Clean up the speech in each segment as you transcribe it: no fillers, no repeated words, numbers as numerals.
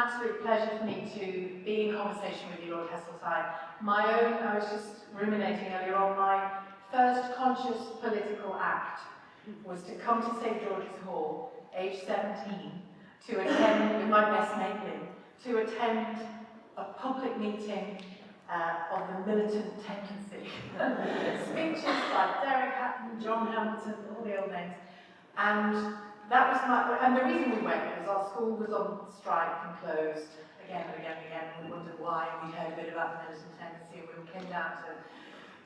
absolute pleasure for me to be in conversation with you, Lord Heseltine. I was just ruminating earlier on, my first conscious political act was to come to St. George's Hall, age 17, to attend, with my best mate, to attend a public meeting of the militant tendency. Speeches by Derek Hatton, John Hamilton, all the old names. And that was and the reason we went was our school was on strike and closed again and again and again, and we wondered why, and we heard a bit about the militant tendency, and we came down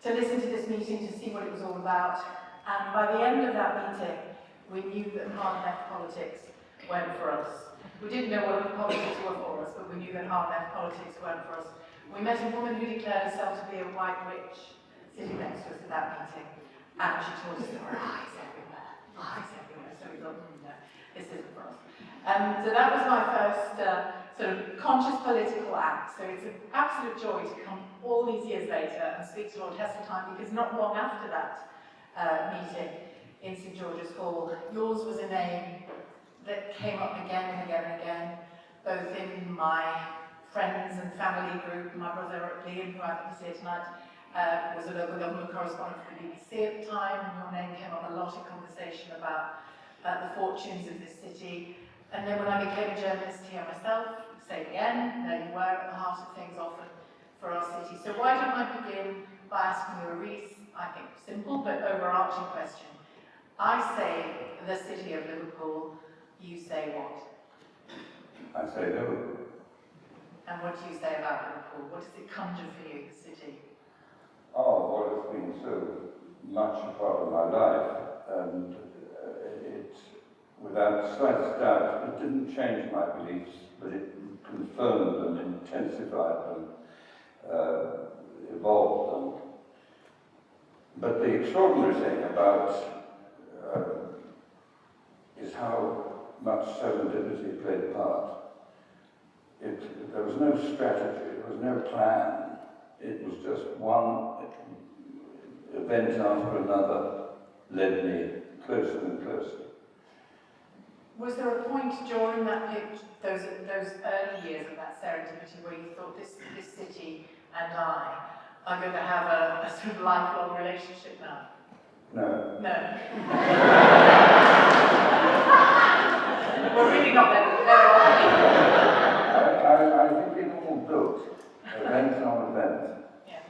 to listen to this meeting to see what it was all about. And by the end of that meeting, we knew that hard left politics weren't for us. We didn't know what politics were for us, but we knew that hard left politics weren't for us. We met a woman who declared herself to be a white witch sitting next to us at that meeting, and she told us there were eyes everywhere. So we thought, no, this isn't for us. So that was my first sort of conscious political act. So it's an absolute joy to come all these years later and speak to Lord Heseltine, because not long after that meeting in St. George's Hall, yours was a name that came up again and again and again, both in my friends and family group. My brother Liam, who I think is here tonight, was a local government correspondent for the BBC at the time, and your name came up a lot in conversation about the fortunes of this city. And then when I became a journalist here myself, same again, there you were at the heart of things often for our city. So why don't I begin by asking you a really, I think, simple but overarching question. I say the city of Liverpool, you say what? I say Liverpool. And what do you say about Liverpool? What does it conjure for you, the city? Oh, well, it's been so much a part of my life, and it, without the slightest doubt, it didn't change my beliefs, but it confirmed them, intensified them, evolved them. But the extraordinary thing about is how much serendipity played a part. There was no strategy, there was no plan. It was just one event after another led me closer and closer. Was there a point during that those early years of that serendipity where you thought this city and I are going to have a sort of lifelong relationship now? No. No. We're really not there. I think it all built event on event. Yeah.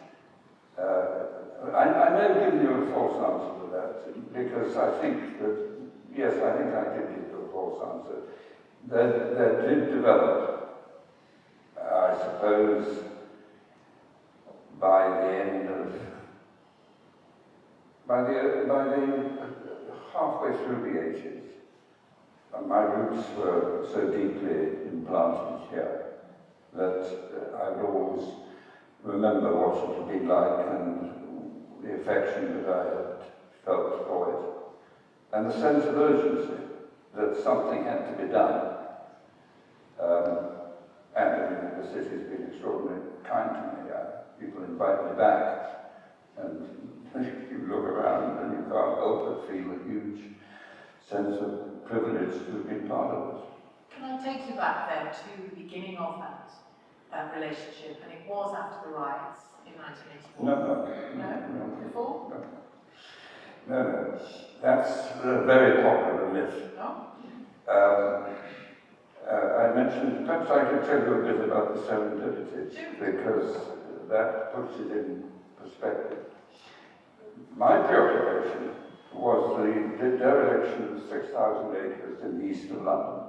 I may have given you a false answer to that, because I think that, yes, I think I did give you a false answer. There did develop, I suppose, by the halfway through the 80s, my roots were so deeply implanted here that I would always remember what it would be like and the affection that I had felt for it, and the sense of urgency that something had to be done. And I mean, the city's been extraordinarily kind to me. People invite me back, and you look around and you can't help but feel a huge sense of privilege to have been part of it. Can I take you back then to the beginning of that relationship? And it was after the riots in 1984. No. Before? No. That's a very popular myth. No? I mentioned, perhaps I could tell you a bit about the serendipity, because that puts it in perspective. My preoccupation was the dereliction of 6,000 acres in the east of London.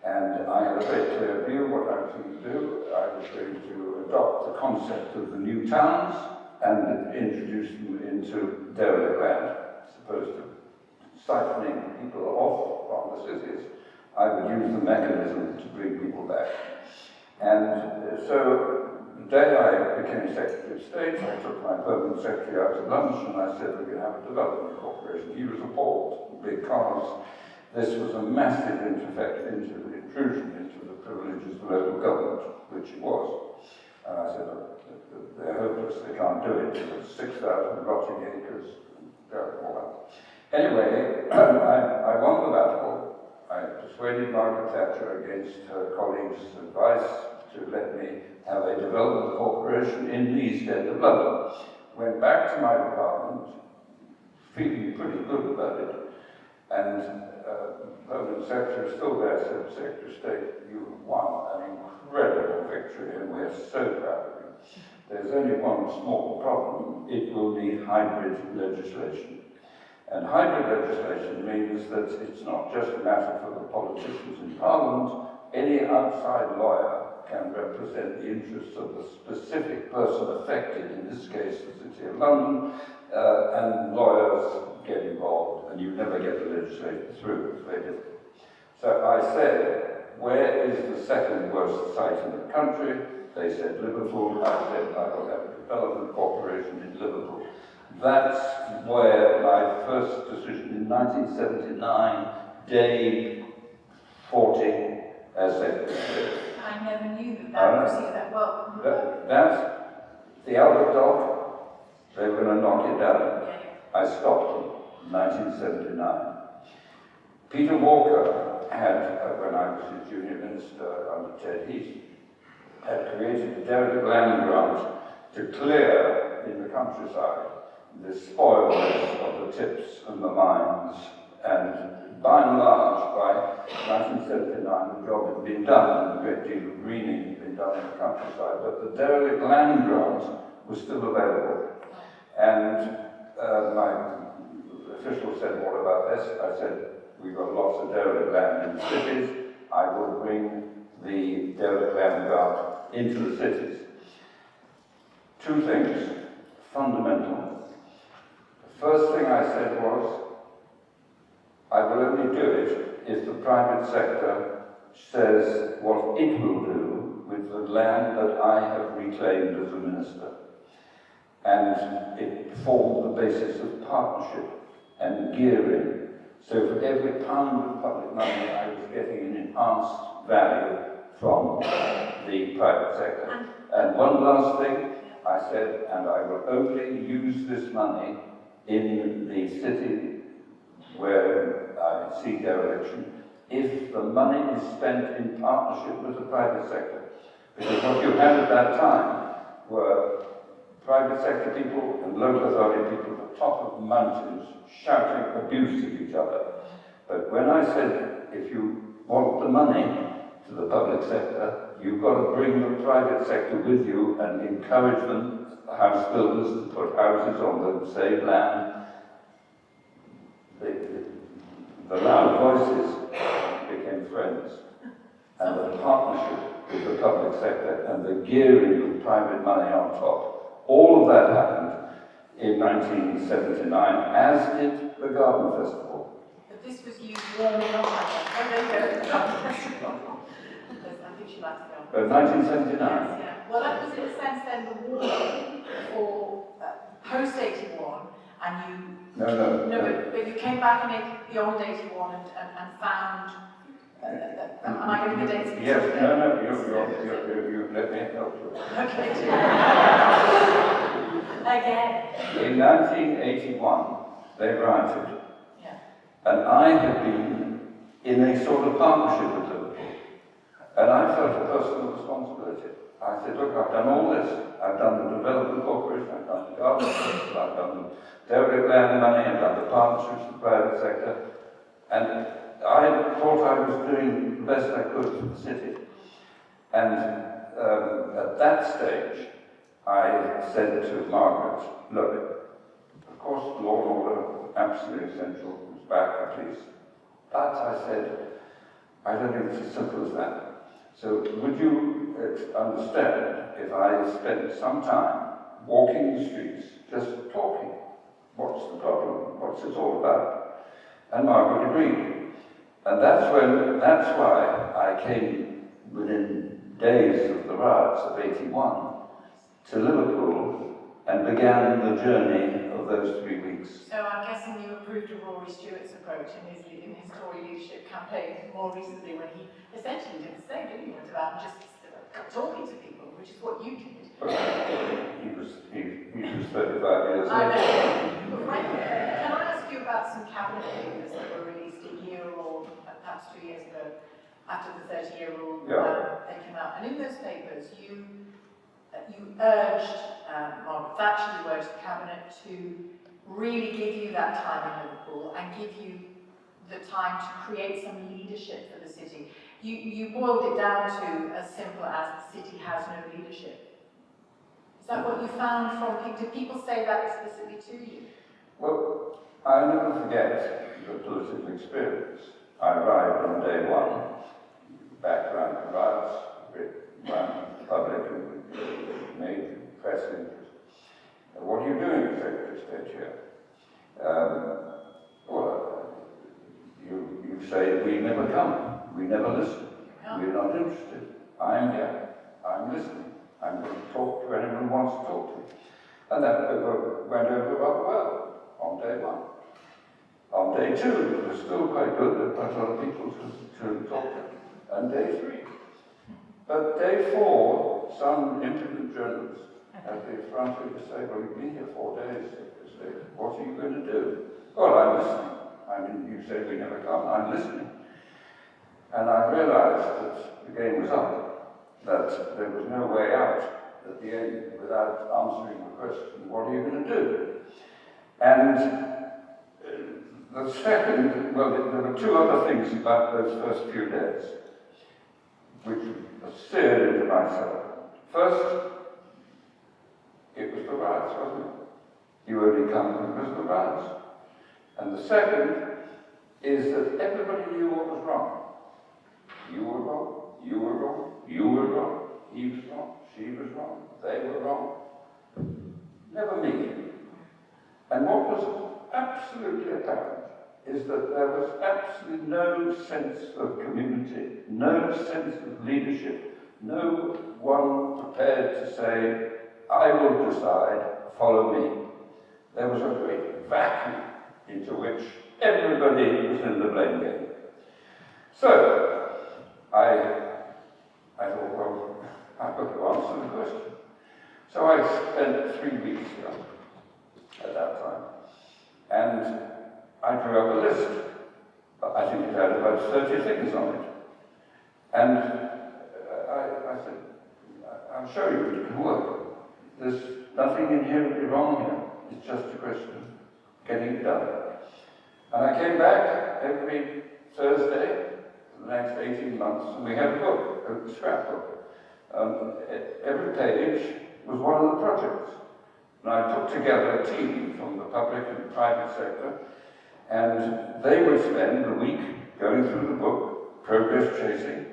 And I had a very clear view of what I was going to do. I was going to adopt the concept of the new towns and introduce them into derelict land, as opposed to siphoning people off from the cities. I would use the mechanism to bring people back. And so the day I became Secretary of State, I took my permanent secretary out to lunch and I said, we're going to have a development corporation. He was appalled because this was a massive intrusion into the privileges of local government, which it was. And I said, they're hopeless, they can't do it. There's 6,000 rotting acres, all that. Anyway, I won the battle. I persuaded Margaret Thatcher against her colleagues' advice to let me have a development corporation in the East End of London. Went back to my department, feeling pretty good about it, and Permanent Secretary is still there, said, Secretary of State, you have won an incredible victory, and we're so proud of you. There's only one small problem. It will need hybrid legislation. And hybrid legislation means that it's not just a matter for the politicians in Parliament. Any outside lawyer can represent the interests of the specific person affected, in this case the City of London, and lawyers get involved, and you never get the legislation through. It's very difficult. So I said, where is the second worst site in the country? They said Liverpool. I said, I will have a development corporation in Liverpool. That's where my first decision in 1979, day 40, as Secretary. I never knew that was that well. That's the Albert Dock. They were going to knock it down. Yeah. I stopped them in 1979. Peter Walker had, when I was his junior minister under Ted Heath, had created a derelict land grant to clear in the countryside the spoils of the tips and the mines, and by and large, by 1979, the job had been done, and a great deal of greening had been done in the countryside, but the derelict land grant was still available. And my official said, what about this? I said, we've got lots of derelict land in the cities. I will bring the derelict land grant into the cities. Two things, fundamental. The first thing I said was, I will only do it if the private sector says what it will do with the land that I have reclaimed as a minister. And it formed the basis of partnership and gearing. So for every pound of public money, I was getting an enhanced value from the private sector. And one last thing, I said, and I will only use this money in the city where I see dereliction if the money is spent in partnership with the private sector. Because what you had at that time were private sector people and local authority people at the top of mountains shouting abuse at each other. But when I said, if you want the money to the public sector, you've got to bring the private sector with you and encourage them, house builders, to put houses on the saved land. The loud voices became friends, and the partnership with the public sector and the gearing of private money on top. All of that happened in 1979, as did the Garden Festival. But this was you warming up, I think. I think she likes to go. 1979. Yes, yeah. Well, that was in a sense then the war for post-81, and you... No, but you came back and made beyond 81 and found... am I going to be dates? Yes, no, you let me help you. Okay. Again. In 1981, they rioted. Yeah. And I had been in a sort of partnership with Liverpool. And I felt a personal responsibility. I said, look, I've done all this. I've done the development corporation, I've done the garden sector, I've done the derelict land money, I've done the partnerships with the private sector. And I thought I was doing the best I could for the city. And at that stage, I said to Margaret, look, of course, law and order, absolutely essential, it's back the police. But I said, I don't think it's as simple as that. So would you understand if I spent some time walking the streets, just talking? What's the problem? What's it all about? And Margaret agreed. And that's why I came within days of the riots of 81 to Liverpool and began the journey of those 3 weeks. So I'm guessing you approved of Rory Stewart's approach in his Tory leadership campaign more recently, when he essentially did the same, didn't he? It was about just talking to people, which is what you did. He was 35 years I old. know. Right. Can I ask you about some cabinet papers that were released a year or perhaps 2 years ago, after the 30-year rule, they came out. And in those papers, you urged Margaret Thatcher, you urged the Cabinet to really give you that time in Liverpool and give you the time to create some leadership for the city. You boiled it down to as simple as the city has no leadership. Is that what you found from people? Did people say that explicitly to you? Well, I'll never forget the political experience. I arrived on day one, background riots, around the public and made press interest. What are you doing, Secretary of State here? You say we never come, we never listen, we're not interested. I'm here, I'm listening, I'm going to talk to anyone who wants to talk to me. And that went over rather well on day one. On day two, it was still quite good, there were quite a lot of people to talk to. And day three. But day four, some impudent journalists had the effrontery to say, well, you've been here 4 days, what are you going to do? Well, I'm listening. I mean, you say we never come, I'm listening. And I realized that the game was up, that there was no way out at the end without answering the question, what are you going to do? And the second, well, there were two other things about those first few days, which seared into my soul. First, it was the riots, wasn't it? You only come because of the riots. And the second is that everybody knew what was wrong. You were wrong, you were wrong, you were wrong, he was wrong, she was wrong, they were wrong. Never me. And what was absolutely apparent is that there was absolutely no sense of community, no sense of leadership, no one prepared to say, I will decide, follow me. There was a great vacuum into which everybody was in the blame game. So, I thought, well, I've got to answer the question. So I spent 3 weeks here at that time, and I drew up a list. I think it had about 30 things on it. And I said, I'll show you it can work. There's nothing inherently wrong here. It's just a question of getting it done. And I came back every Thursday for the next 18 months, and we had a book, a scrapbook. Every page was one of the projects. And I put together a team from the public and private sector, and they would spend the week going through the book, progress chasing,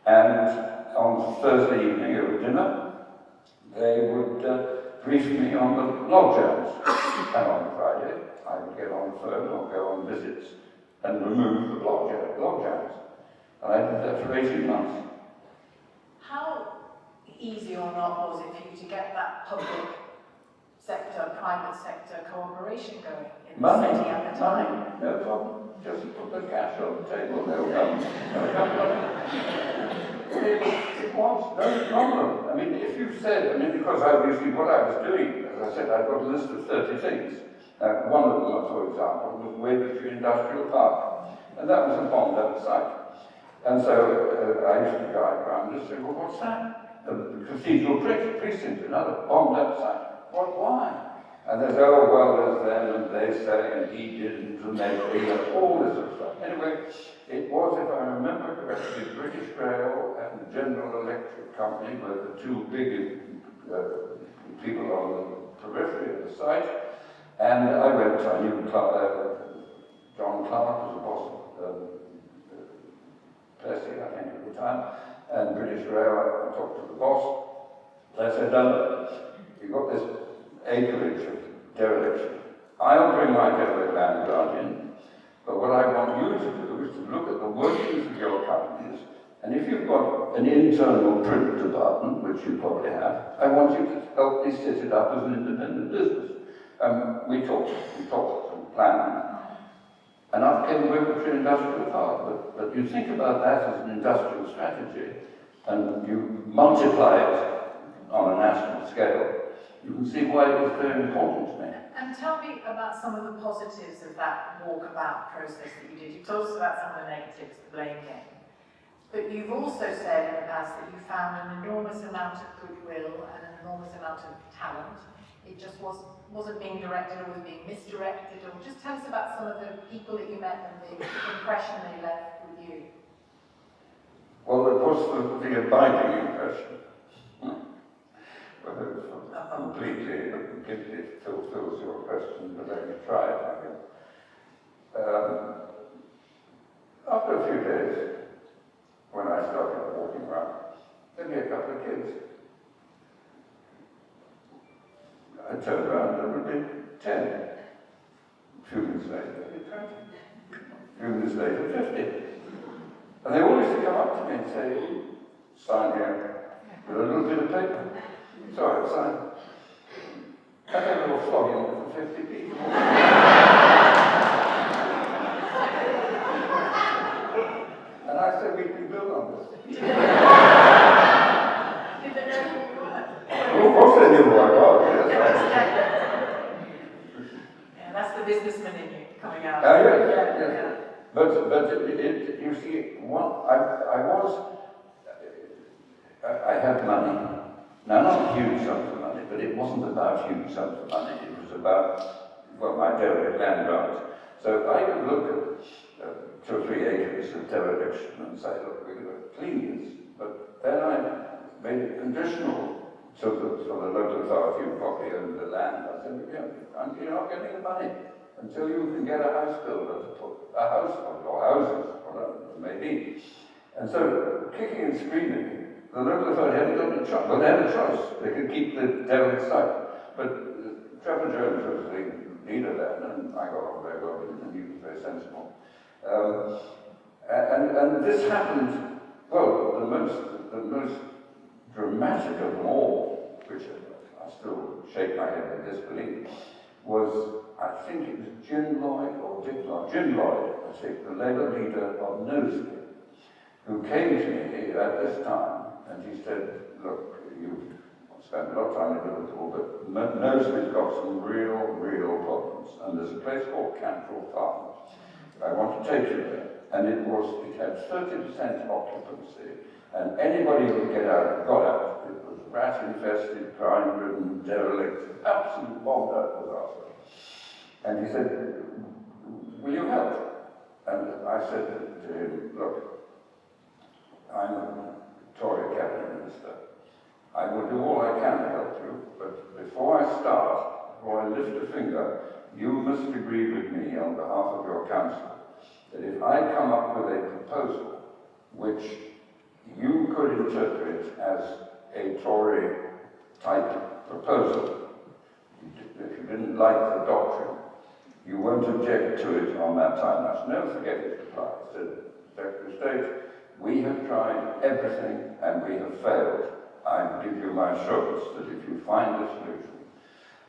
and on Thursday evening over dinner, they would brief me on the log jams. And on Friday, I would get on the phone or go on visits and remove the log jams. And I did that for 18 months. How easy or not was it for you to get that public sector, private sector cooperation going in the city at the time? Money, no problem. Just put the cash on the table, they'll come. It was no problem. I mean, if you said, because obviously what I was doing, as I said, I've got a list of 30 things. One of them, for example, was Wavertree Industrial Park. And that was a bombed-out site. And so I used to drive around and say, well, what's that? The Cathedral Precinct, another bombed-out site. Why? And they say, oh, well, there's them, and they say, and he didn't, and they did, all this sort of stuff. Anyway, it was, if I remember correctly, British Rail and General Electric Company were the two big people on the periphery of the site. And I went, I knew John Clark was the boss of Plessy, I think, at the time, and British Rail, I talked to the boss. They said, no, you've got this acreage of dereliction. I'll bring my derelict land grant in, but what I want you to do is to look at the workings of your companies, and if you've got an internal print department, which you probably have, I want you to help me set it up as an independent business. We talked and planned. And up came the Wavertree Industrial Park, but you think about that as an industrial strategy, and you multiply it on a national scale, you can see why it was very important to me. And tell me about some of the positives of that walkabout process that you did. You told us about some of the negatives, the blame game. But you've also said in the past that you found an enormous amount of goodwill and an enormous amount of talent. It just wasn't being directed or was being misdirected. Or just tell us about some of the people that you met and the impression they left with you. Well, it was the abiding impression. Whether it's completely fulfills your question, but let me try it, I guess. After a few days, when I started walking around, there'd be a couple of kids. I turned around, there would be 10. A few minutes later, there'd be 20. A few minutes later, 50. And they all used to come up to me and say, sign here, with a little bit of paper. Sorry, sign. And they were flogging for 50 people. And I said, we can build on this. Did they know who you were? Well, of course they knew who I was, yes. Yeah, that's the businessman in you coming out. Yes. Yeah. But you see, I had money. Now, not huge sums of money, but it wasn't about huge sums of money. It was about, well, my derelict land grant. So I could look at 2 or 3 acres of dereliction and say, look, we're going to clean this. But then I made it conditional so that for the local authority who probably owned the land. I said, you're not getting the money until you can get a house builder to put a house on, or houses, whatever it may be. And so, kicking and screaming, the local authority hadn't got a choice. Well, they had a choice. They could keep the derelict site. But Trevor Jones was the leader then, and I got on very well with him, and he was very sensible. And this happened, well, the most dramatic of them all, which I still shake my head in disbelief, was, I think it was Jim Lloyd, I think, the Labour leader of Knowsley, who came to me at this time, and he said, look, you've spent a lot of time in Liverpool, but Knowsley's got some real problems, and there's a place called Cantrell Farm. I want to take you there. And it had 30% occupancy, and anybody who got out. It was rat-infested, crime-ridden, derelict, absolute bombed-out disaster. And he said, will you help? And I said to him, look, I'm a Tory cabinet minister. I will do all I can to help you, but before I lift a finger, you must agree with me on behalf of your council that if I come up with a proposal which you could interpret as a Tory type proposal, if you didn't like the doctrine, you won't object to it on that time. Now, never forget his reply. He said, Secretary of State, we have tried everything and we have failed. I give you my assurance that if you find a solution,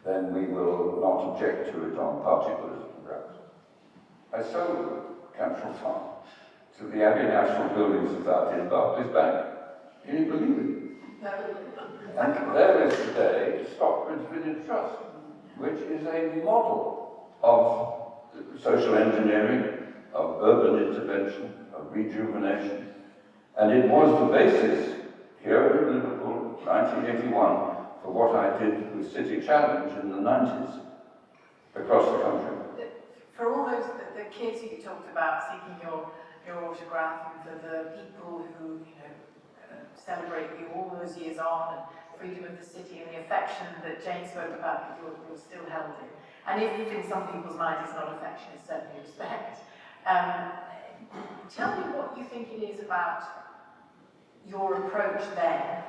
then we will not object to it on party political grounds. I sold Cantrell Farm to the Abbey National Building Society in Barclays Bank. Can you believe it? No. And there is today Stockbridge Village Trust, which is a model of social engineering, of urban intervention, of rejuvenation. And it was the basis here in Liverpool, 1981, for what I did with City Challenge in the 90s across the country. For all those, the kids who you talked about seeking your autograph, and for the people who celebrate you all those years on, and freedom of the city and the affection that Jane spoke about that you're still held in. And if in some people's minds it's not affection, it's certainly respect. Tell me what you think it is about your approach then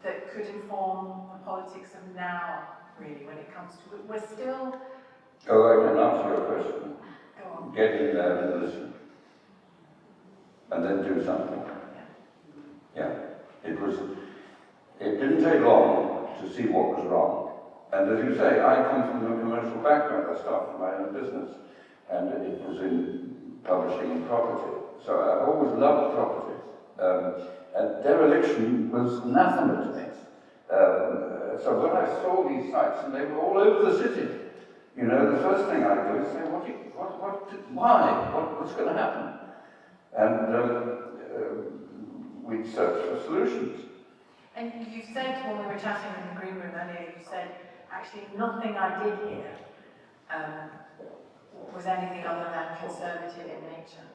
that could inform the politics of now, really, when it comes to it. We're still... Oh, I can answer your question. Go on. Get in there and listen. And then do something. Yeah. It didn't take long to see what was wrong. And as you say, I come from a commercial background. I started my own business. And it was in publishing and property. So I've always loved property. And dereliction was anathema to me. So when I saw these sites, and they were all over the city, you know, the first thing I do is say, why? What's going to happen? And we'd search for solutions. And you said, when we were chatting in the green room earlier, you said, actually, nothing I did here was anything other than conservative in nature.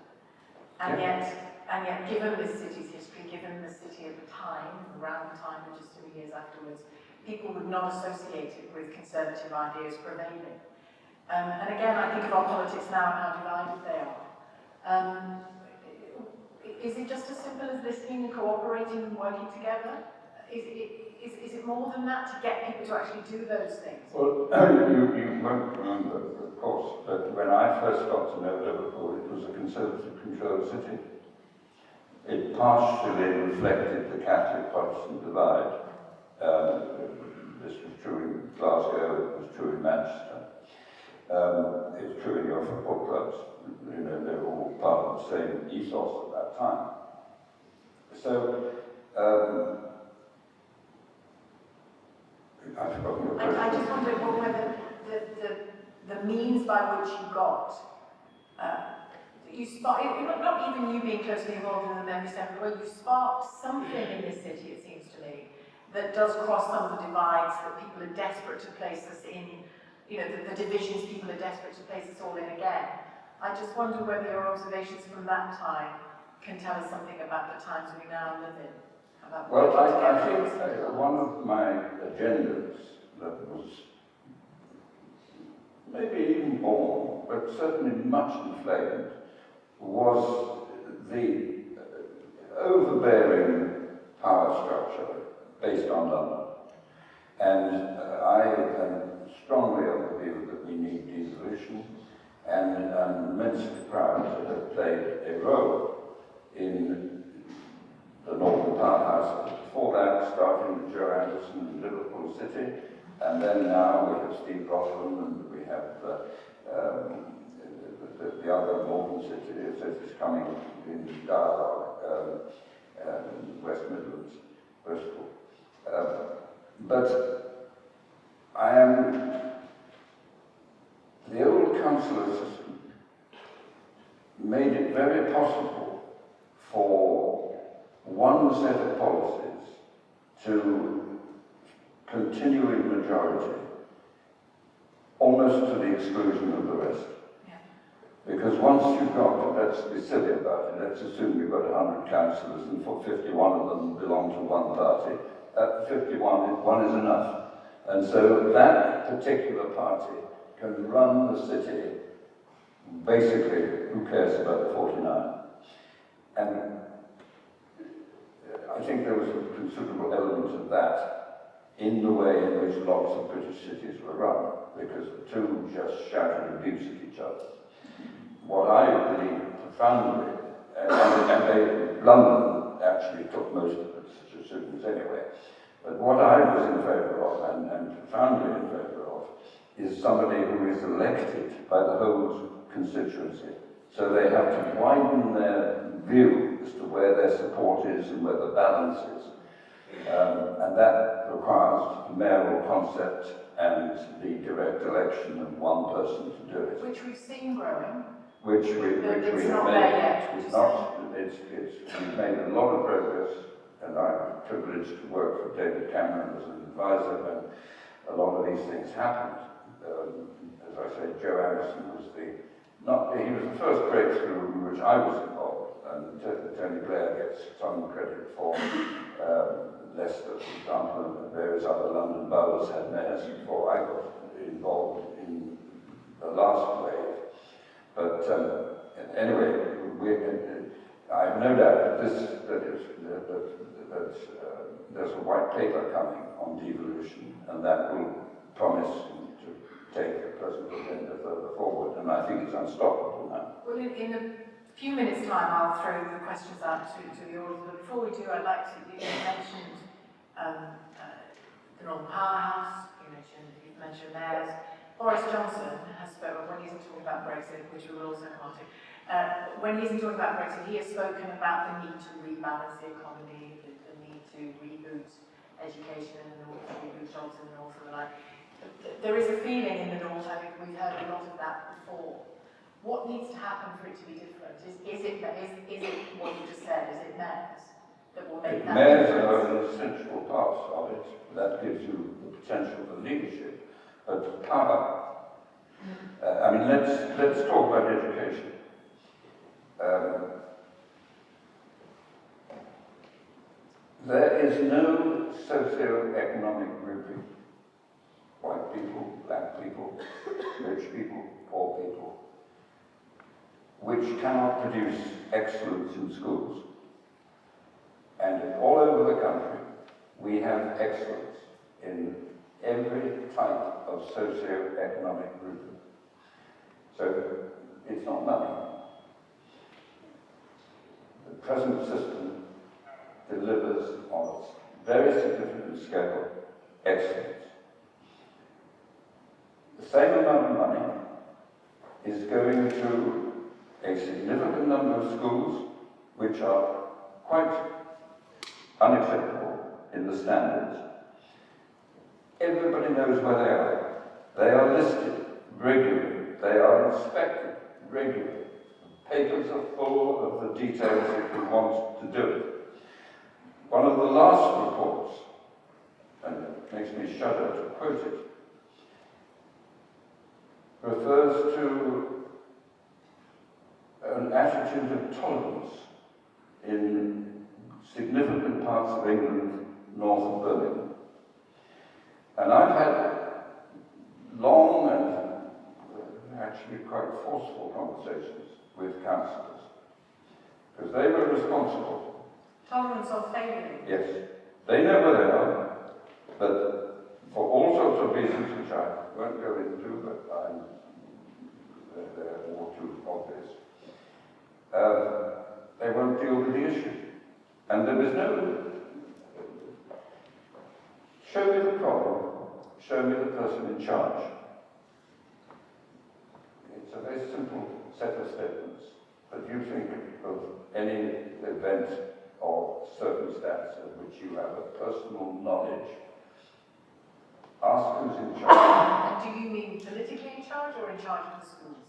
And yet, given this city's history, given the city at the time, around the time and just 2 years afterwards, people would not associate it with conservative ideas prevailing. And again, I think of our politics now and how divided they are. Is it just as simple as listening and cooperating and working together? Is it more than that to get people to actually do those things? Well, you won't remember, of course, but when I first got to know Liverpool, it was a conservative-controlled city. It partially reflected the Catholic-Protestant divide. This was true in Glasgow, it was true in Manchester. It's true in your football clubs. You know, they were all part of the same ethos at that time. So, I've forgotten your question. I just wondered whether the means by which you got, not even you being closely involved in the Merseyside, where you sparked something in this city, it seems to me, that does cross some of the divides that people are desperate to place us in, you know, the divisions people are desperate to place us all in again. I just wonder whether your observations from that time can tell us something about the times we now live in. Well, I think one of my agendas that was maybe even born, but certainly much inflamed, was the overbearing power structure based on London. And I am strongly of the view that we need devolution, and I'm immensely proud to have played a role in the Northern Powerhouse. Before that, starting with Joe Anderson in Liverpool City, and then now we have Steve Rothman, and we have the other Northern cities that is coming in dialogue, West Midlands, Bristol. But I am the old councillor system made it very possible for one set of policies to continue in majority, almost to the exclusion of the rest. Yeah. Because once you've got, let's be silly about it, let's assume you've got 100 councillors and for 51 of them belong to one party, at 51, one is enough. And so that particular party can run the city, basically, who cares about the 49? And I think there was a considerable element of that in the way in which lots of British cities were run, because the two just shouted abuse at each other. What I believe profoundly, London actually took most of its decisions anyway, but what I was in favour of, and profoundly in favour of, is somebody who is elected by the whole constituency. So they have to widen their view as to where their support is and where the balance is. And that requires the mayoral concept and the direct election of one person to do it. Which we've seen growing. Which we have made. We've made a lot of progress, and I'm privileged to work for David Cameron as an advisor when a lot of these things happened. As I say, Joe Anderson was he was the first breakthrough in which I was involved, and Tony Blair gets some credit for Leicester, for example, and various other London boroughs had mayors before I got involved in the last wave. But anyway, I have no doubt that there's a white paper coming on devolution, and that will promise to take the present agenda further forward, and I think it's unstoppable now. Well, in a few minutes' time, I'll throw the questions out to the audience, but before we do, I'd like to, you mentioned the Northern Powerhouse, you mentioned mayors. Boris Johnson has spoken, when he's talking about Brexit, which we will also come on to, when he's talking about Brexit, he has spoken about the need to rebalance the economy, the need to reboot education in the north, good jobs in the north and the like. There is a feeling in the north, I think we've heard a lot of that before. What needs to happen for it to be different? Is it what you just said? Is it mayors that will make that Mayors difference? are an essential part of it. That gives you the potential for leadership, but power. I mean, let's talk about education. There is no socio-economic grouping. White people, black people, rich people, poor people, which cannot produce excellence in schools. And all over the country, we have excellence in every type of socio-economic grouping. So it's not money. The present system delivers on a very significant scale excellence. The same amount of money is going to a significant number of schools which are quite unacceptable in the standards. Everybody knows where they are. They are listed regularly. They are inspected regularly. Papers are full of the details if you want to do it. One of the last reports, and it makes me shudder to quote it, refers to an attitude of tolerance in significant parts of England north of Birmingham. And I've had long and actually quite forceful conversations with councillors, because they were responsible. Tolerance of failure? Yes. They know where they are, but for all sorts of reasons which I won't go into, but they're all too obvious, they won't deal with the issue. And there was no, show me the problem, show me the person in charge. It's a very simple set of statements, but you think of any event or circumstance of which you have a personal knowledge. Ask who's in charge. And do you mean politically in charge or in charge of the schools?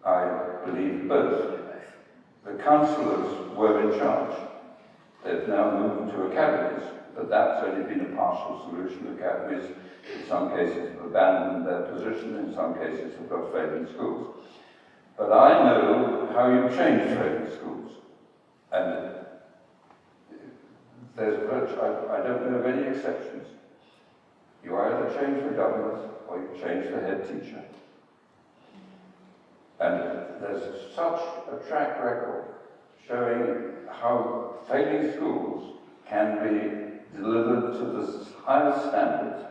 I believe both. The councillors were in charge. They've now moved to academies, but that's only been a partial solution. Academies, in some cases, have abandoned their position, in some cases, have got failing schools. But I know how you change failing schools. And I don't know of any exceptions. You either change the government or you change the head teacher. And there's such a track record showing how failing schools can be delivered to the highest standards.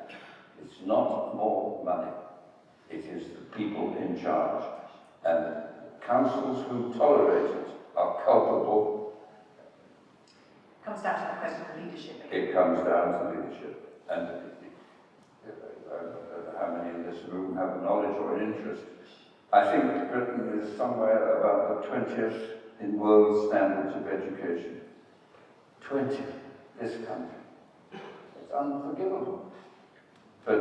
It's not more money. It is the people in charge. And councils who tolerate it are culpable. It comes down to the question of leadership again. It comes down to leadership. And I don't know how many in this room have knowledge or an interest. I think Britain is somewhere about the 20th in world standards of education. 20th, this country. It's unforgivable. But,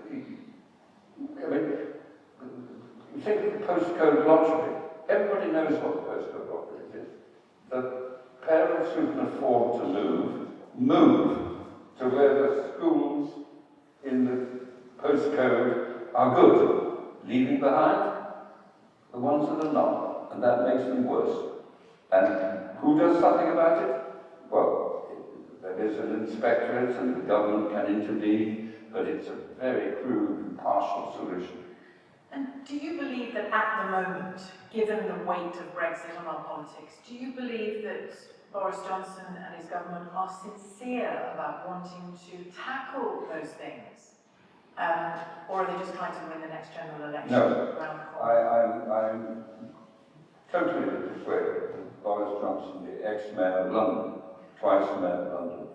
I mean, you think of the postcode lottery. Everybody knows what the postcode lottery is. The parents who can afford to move to where the schools in the postcode are good, leaving behind the ones that are not, and that makes them worse. And who does something about it? Well, there is an inspectorate and the government can intervene, but it's a very crude and partial solution. And do you believe that at the moment, given the weight of Brexit on our politics, do you believe that Boris Johnson and his government are sincere about wanting to tackle those things? Or are they just trying to win the next general election around the corner? I'm totally persuaded that Boris Johnson, the ex-mayor of London, twice mayor of London,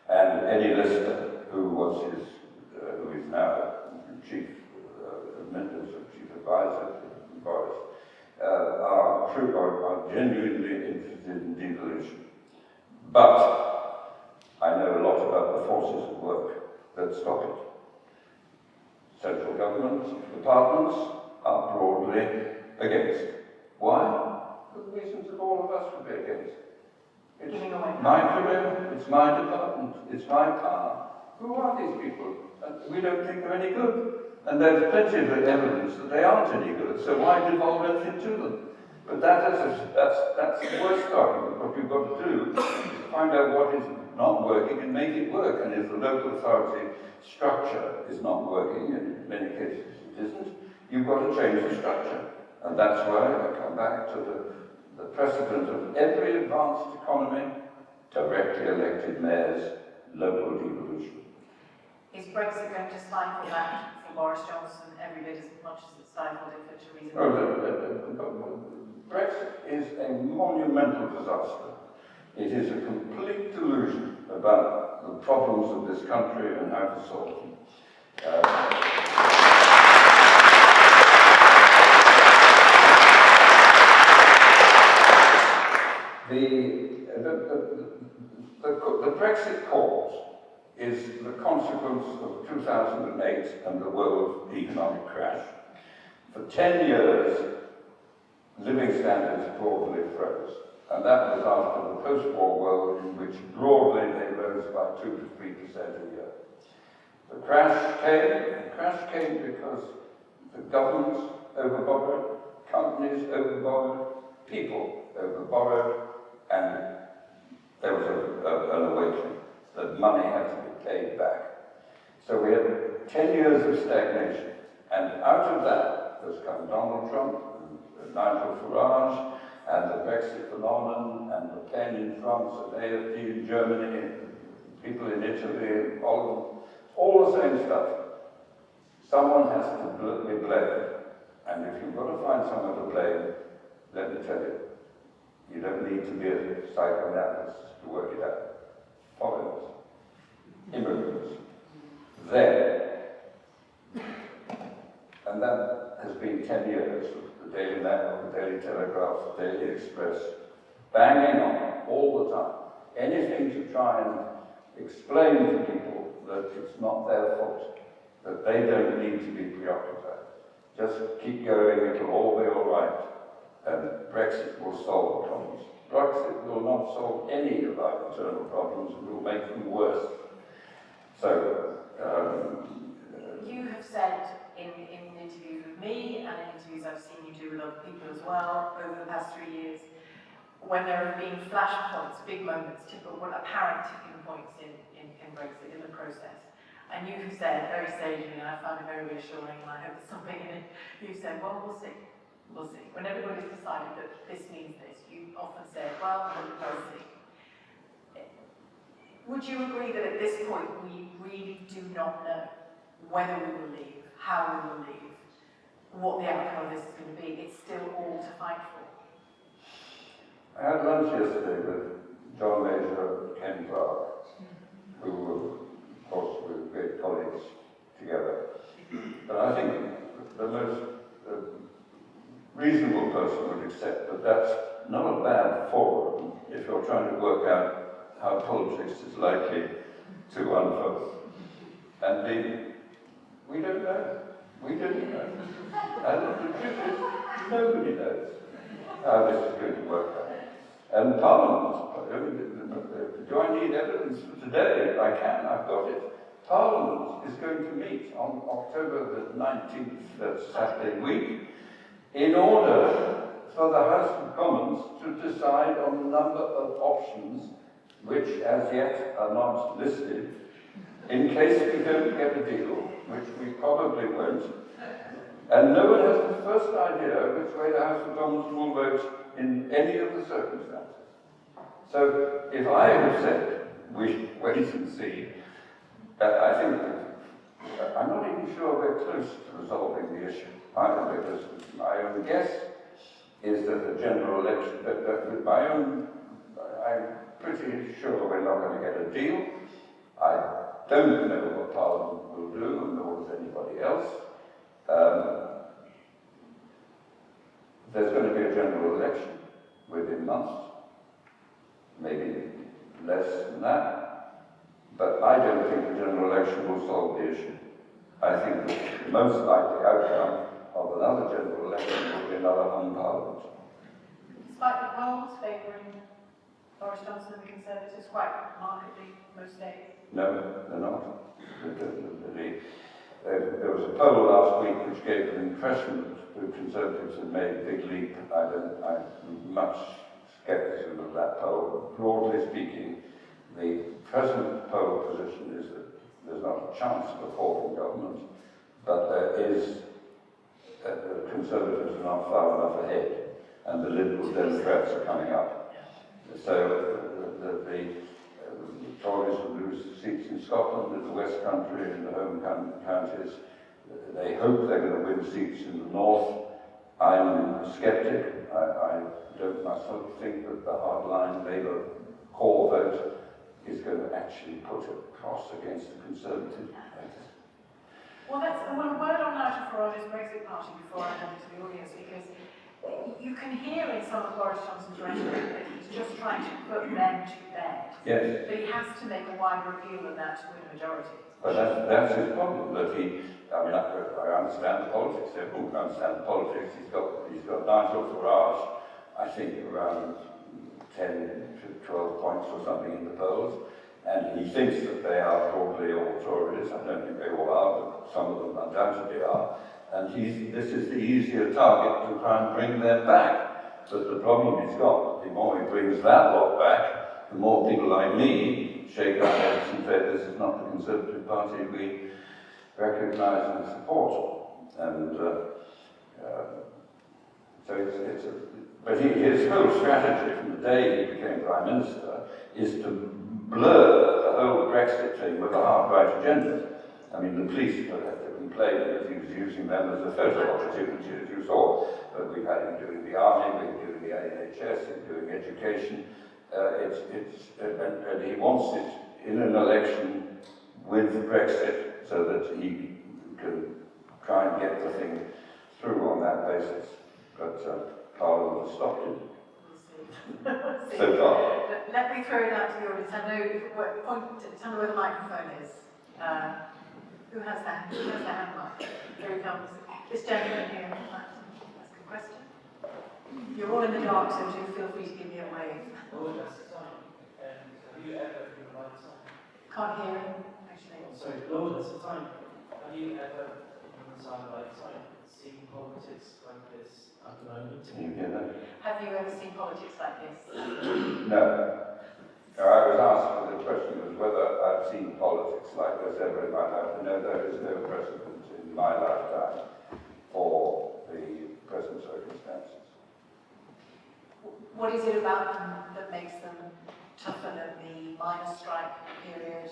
and Eddie Lister, who is now chief advisor to Boris, are genuinely interested in devolution. But I know a lot about the forces at work. that stop it. Central government departments are broadly against. Why? For the reasons that all of us would be against. It's my career, it's my department, it's my power. Who are these people? And we don't think they're any good. And there's plenty of evidence that they aren't any good, so why devolve anything to them? But that's the worst argument. What you've got to do is find out what is not working and make it work. And if the local authority structure is not working, and in many cases it isn't, you've got to change the structure. And that's why I come back to the precedent of every advanced economy, directly elected mayors, local devolution. Is Brexit going to stifle that for Boris Johnson every bit as much as it stifled it for Theresa May? Brexit is a monumental disaster. It is a complete delusion about the problems of this country and how to solve them. The Brexit cause is the consequence of 2008 and the world economic crash. For 10 years, living standards broadly froze. And that was after the post-war world in which broadly they rose by 2 to 3% a year. The crash came because the governments overborrowed, companies overborrowed, people overborrowed, and there was an awakening that money had to be paid back. So we had 10 years of stagnation, and out of that has come Donald Trump, and Nigel Farage, and the Brexit phenomenon, and Le Pen in France, and AfD in Germany, and people in Italy, all the same stuff. Someone has to be blamed, and if you've got to find someone to blame, let me tell you, you don't need to be a psychoanalyst to work it out. Foreigners, immigrants, them. And that has been 10 years of the Daily Mail, the Daily Telegraph, the Daily Express, banging on all the time. Anything to try and explain to people that it's not their fault, that they don't need to be preoccupied. Just keep going, it'll all be all right, and Brexit will solve the problems. Brexit will not solve any of our internal problems, it will make them worse. So, you have said in interviews with me and in interviews I've seen you do with other people as well over the past 3 years, when there have been flashpoints, big moments, apparent tipping points in Brexit, in the process. And you have said very sagely, and I found it very reassuring, and I hope there's something in it, you've said, well, we'll see. We'll see. When everybody's decided that this means this, you often said, well, we'll see. Would you agree that at this point we really do not know whether we will leave, how we will leave, what the outcome of this is going to be? It's still all to fight for. I had lunch yesterday with John Major and Ken Clark, who were, of course, were great colleagues together. But I think the most reasonable person would accept that that's not a bad forum if you're trying to work out how politics is likely to unfold. And we don't know. We didn't know. And the truth is, nobody knows how this is going to work out. And Parliament, do I need evidence for today? I can, I've got it. Parliament is going to meet on October the 19th, that's Saturday week, in order for the House of Commons to decide on a number of options which as yet are not listed, in case we don't get a deal, which we probably won't. And no one has the first idea which way the House of Commons will vote in any of the circumstances. So if I have said, we wait and see, I think I'm not even sure we're close to resolving the issue either, because my own guess is that the general election, that with my own, I'm pretty sure we're not going to get a deal. I don't know what Parliament will do, and nor does anybody else. There's going to be a general election within months, maybe less than that. But I don't think the general election will solve the issue. I think the most likely outcome of another general election will be another hung parliament. Despite the polls favouring Boris Johnson and the Conservatives quite markedly most days. No, they're not. There was a poll last week which gave an impression that the Conservatives had made a big leap. I'm much scepticism of that poll. Broadly speaking, the present poll position is that there's not a chance of a fall in government, but there is, the Conservatives are not far enough ahead, and the Liberal Democrats are coming up. So the Tories will lose seats in Scotland, in the West Country, in the home counties. They hope they're going to win seats in the North. I'm a sceptic. I don't myself think that the hardline Labour core vote is going to actually put a cross against the Conservative vote. Well, that's a word on Nigel Farage's Brexit Party before I hand it to the audience, because you can hear in some of Boris Johnson's rhetoric that he's just trying to put them to bed. Yes. But he has to make a wider appeal than that to win a majority. But that's his problem, that I understand the politics, everyone understands the politics. He's got Nigel Farage, I think, around 10 to 12 points or something in the polls, and he thinks that they are broadly all Tories. I don't think they all are, but some of them undoubtedly are. And this is the easier target to try and bring them back. But the problem he's got, the more he brings that lot back, the more people like me shake our heads and say this is not the Conservative Party we recognise and support. And but his whole strategy from the day he became Prime Minister is to blur the whole Brexit thing with a hard-right agenda. I mean, the police have to complain that he was using them as a photo opportunity, as you saw. But we've had him doing the army, we've been doing the NHS, he's doing education. And he wants it in an election with Brexit so that he can try and get the thing through on that basis. But Parliament has stopped it. We'll see. So far. Let me throw it out to the audience. I know, tell me where the microphone is. Who has that? Who has the hand mic? Here he comes. This gentleman here. That's a good question. You're all in the dark, so do feel free to give me a wave. Lord, that's the time. And have you ever given a light sign? Can't hear him, actually. Oh, sorry, Lord, that's the time. Have you ever given a sign light sign? Seen politics like this at the moment? Can you hear that? Have you ever seen politics like this? No. I was asked, the question was whether I've seen politics like this ever in my life. No, there is no precedent in my lifetime for the present circumstances. What is it about them that makes them tougher than the miners' strike period?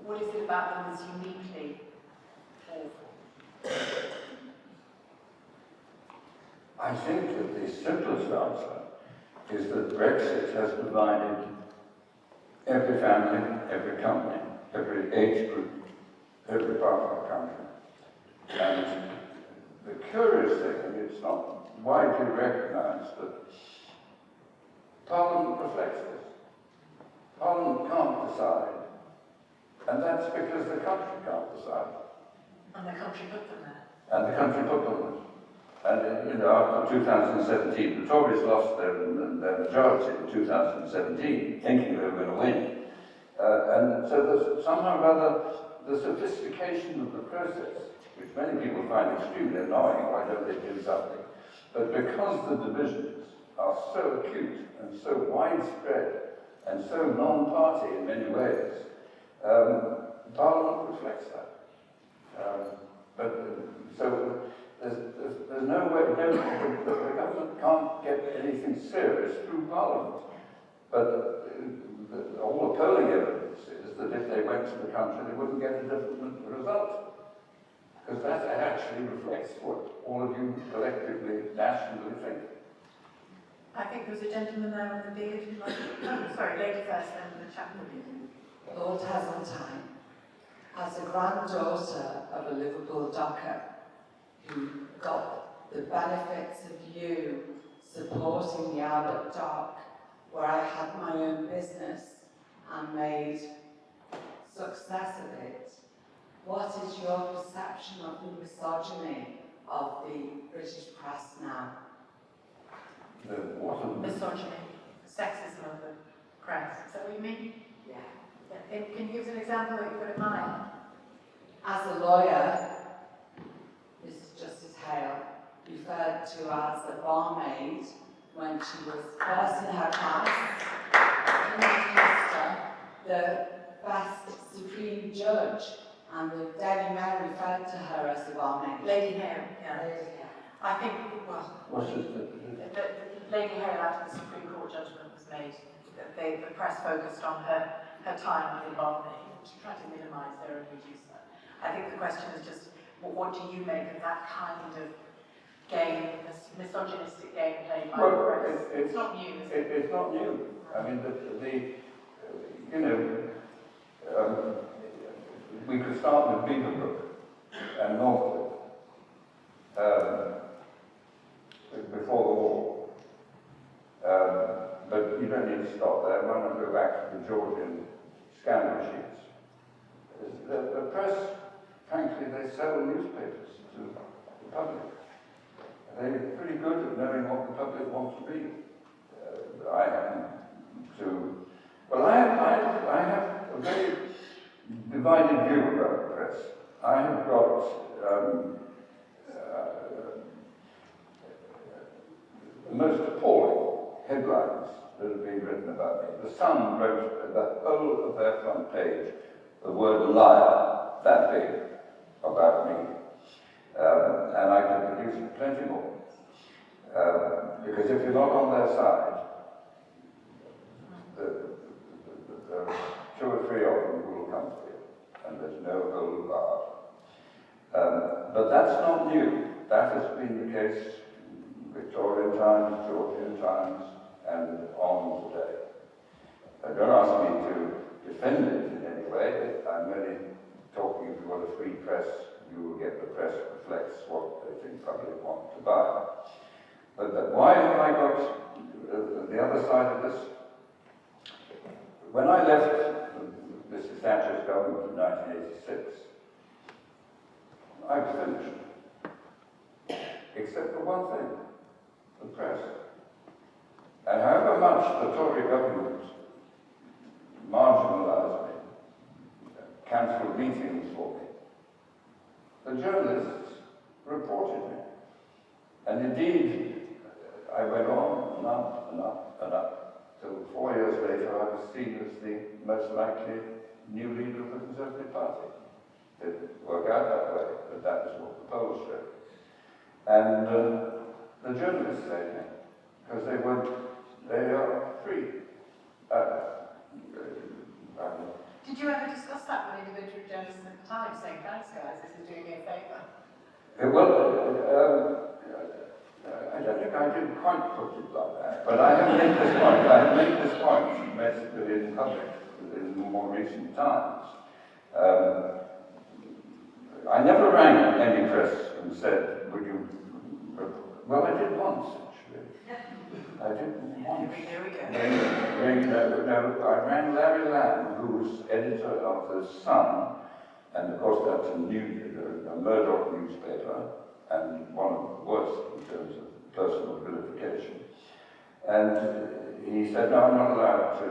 What is it about them that's uniquely awful? I think that the simplest answer is that Brexit has divided every family, every company, every age group, every part of our country. And the curious thing, and it's not widely recognised, that Parliament reflects this. Parliament can't decide, and that's because the country can't decide. And the country put them there. And the country put them there. And after 2017, the Tories lost their majority in 2017, thinking they were going to win. And so there's somehow or other the sophistication of the process, which many people find extremely annoying. Why don't they do something? But because the divisions are so acute and so widespread and so non-party in many ways, Parliament reflects that. So there's no way, the government can't get anything serious through Parliament. But all the polling evidence is that if they went to the country, they wouldn't get a different result. Because that actually reflects what all of you collectively, nationally think. I think there was a gentleman there with a beard who'd like to... Oh, sorry, lady first, then the chap with the beard. Lord Heseltine, as a granddaughter of a Liverpool docker who got the benefits of you supporting the Albert Dock, where I had my own business and made success of it, what is your perception of the misogyny of the British press now? The what of the Misogyny, sexism of the press. Is that what you mean? Yeah. Can you give us an example that you've got in mind? As a lawyer, Mrs. Justice Hale referred to as the barmaid when she was first in her class in Manchester, the best Supreme Judge, and the Daily Mail referred to her as the barmaid. Lady Hale, yeah. Lady Hale. I think, well, what's this? Lady Hale, after the Supreme Court judgment was made, the press focused on her time as a barmaid to try to minimise her and reduce that. I think the question is just, what do you make of that kind of game, this misogynistic game played by the press? It's not new, is it? It's not new. I mean, we could start with Beaverbrook and Northwood before the war. But you don't need to stop there. Why not go back to the Georgian scandal sheets? The press, frankly, they sell newspapers to the public. They're pretty good at knowing what the public wants to read. I have a very divided view about the press. I have got the most appalling headlines that have been written about me. The Sun wrote the whole of their front page, the word liar, that big, about me. And I can produce plenty more. Because if you're not on their side, the two or three of them will come to you, and there's no hold barred. But that's not new. That has been the case Victorian times, Georgian times, and on today. Don't ask me to defend it in any way. I'm only talking, if you want a free press, you will get the press reflects what they think public want to buy. But why have I got the other side of this? When I left Mrs. Thatcher's government in 1986, I was finished. Except for one thing, the press. And however much the Tory government marginalised me, cancelled meetings for me, the journalists reported me. And indeed, I went on and up and up and up, till 4 years later I was seen as the most likely new leader of the Conservative Party. It didn't work out that way, but that was what the polls showed. And the journalists saved me, because they are free. Did you ever discuss that with individual journalists at the time, saying, thanks guys, this is doing me a favour? I don't think I did quite put it like that, but I have made this point. I have made this point basically in public in more recent times. I never rang any press and said, would you... Well, I did once, actually. I did once. Here we go. No, I rang Larry Lamb, who was editor of The Sun, and of course that's a Murdoch newspaper, and one of the worst in terms of personal vilification. And he said, no, I'm not allowed to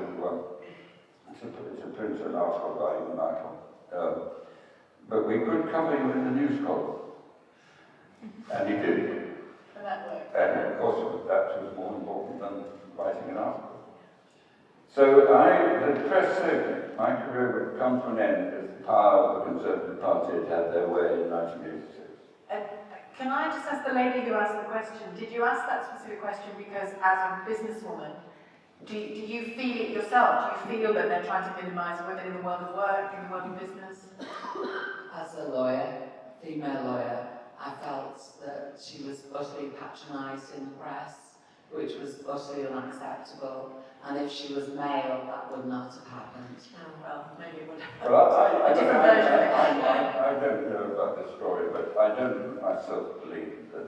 print an article by you, Michael. But we could cover you in the news column. And he did. And that worked. And of course, that was more important than writing an article. So the press saved my career would come to an end if the power of the Conservative Party had their way in 1986. Can I just ask the lady who asked the question, did you ask that specific question because as a businesswoman, do you feel it yourself? Do you feel that they're trying to minimise women in the world of work, in the world of business? As a lawyer, female lawyer, I felt that she was utterly patronised in the press, which was utterly unacceptable. And if she was male, that would not have happened. Oh, well, maybe it would have. Well, A different version of it. I don't know about this story, but I don't myself believe that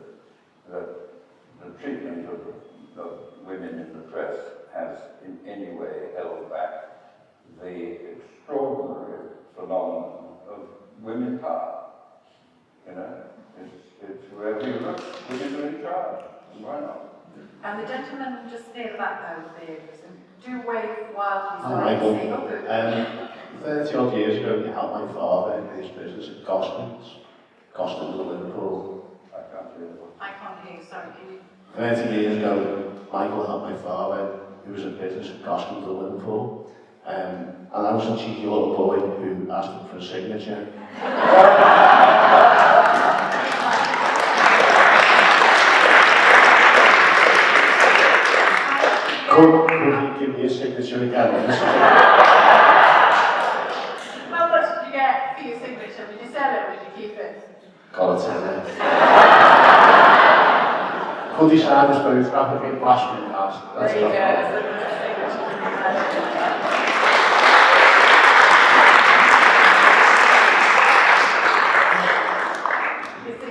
the treatment of women in the press has in any way held back the extraordinary phenomenon of women power. You know, it's wherever you look, women are in charge, and why not? And the gentleman just near the back there with the beard, do wave wildly so Hi, I can Michael. see. 30 odd years ago, you helped my father in his business at Gosling's of Liverpool. I can't hear you. I can't hear you, sorry, can you? 30 years ago, Michael helped my father, who was in business at Gosling's of Liverpool. And I was a cheeky little boy who asked him for a signature. Could he give me a signature again? How much did you get for your signature? Did you sell it or did you keep it? Got it. Could he sign us both rapidly in blasphemy cast? There you go.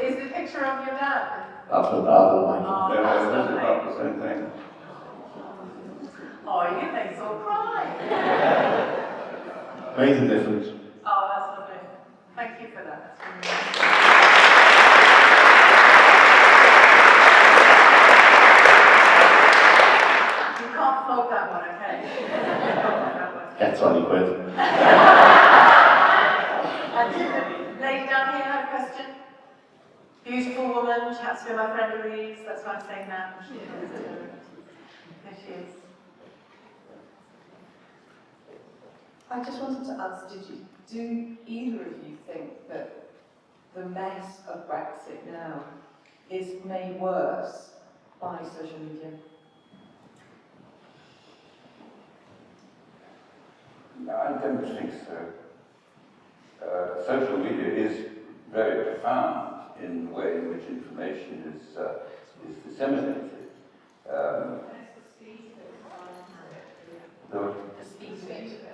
Is the picture of your dad? That's my dad, Michael. Oh, Yeah, that's this is lovely. not the same thing. Oh, you make us all cry. Made a difference. Oh, that's lovely. Thank you for that. That's really nice. You can't flog that one, okay? Get 20 quid. And the lady down here had a question. Beautiful woman, chats to my friend Louise, that's why I'm saying that. There she is. I just wanted to ask, do either of you think that the mess of Brexit now is made worse by social media? No, I don't think so. Social media is very profound in the way in which information is disseminated. The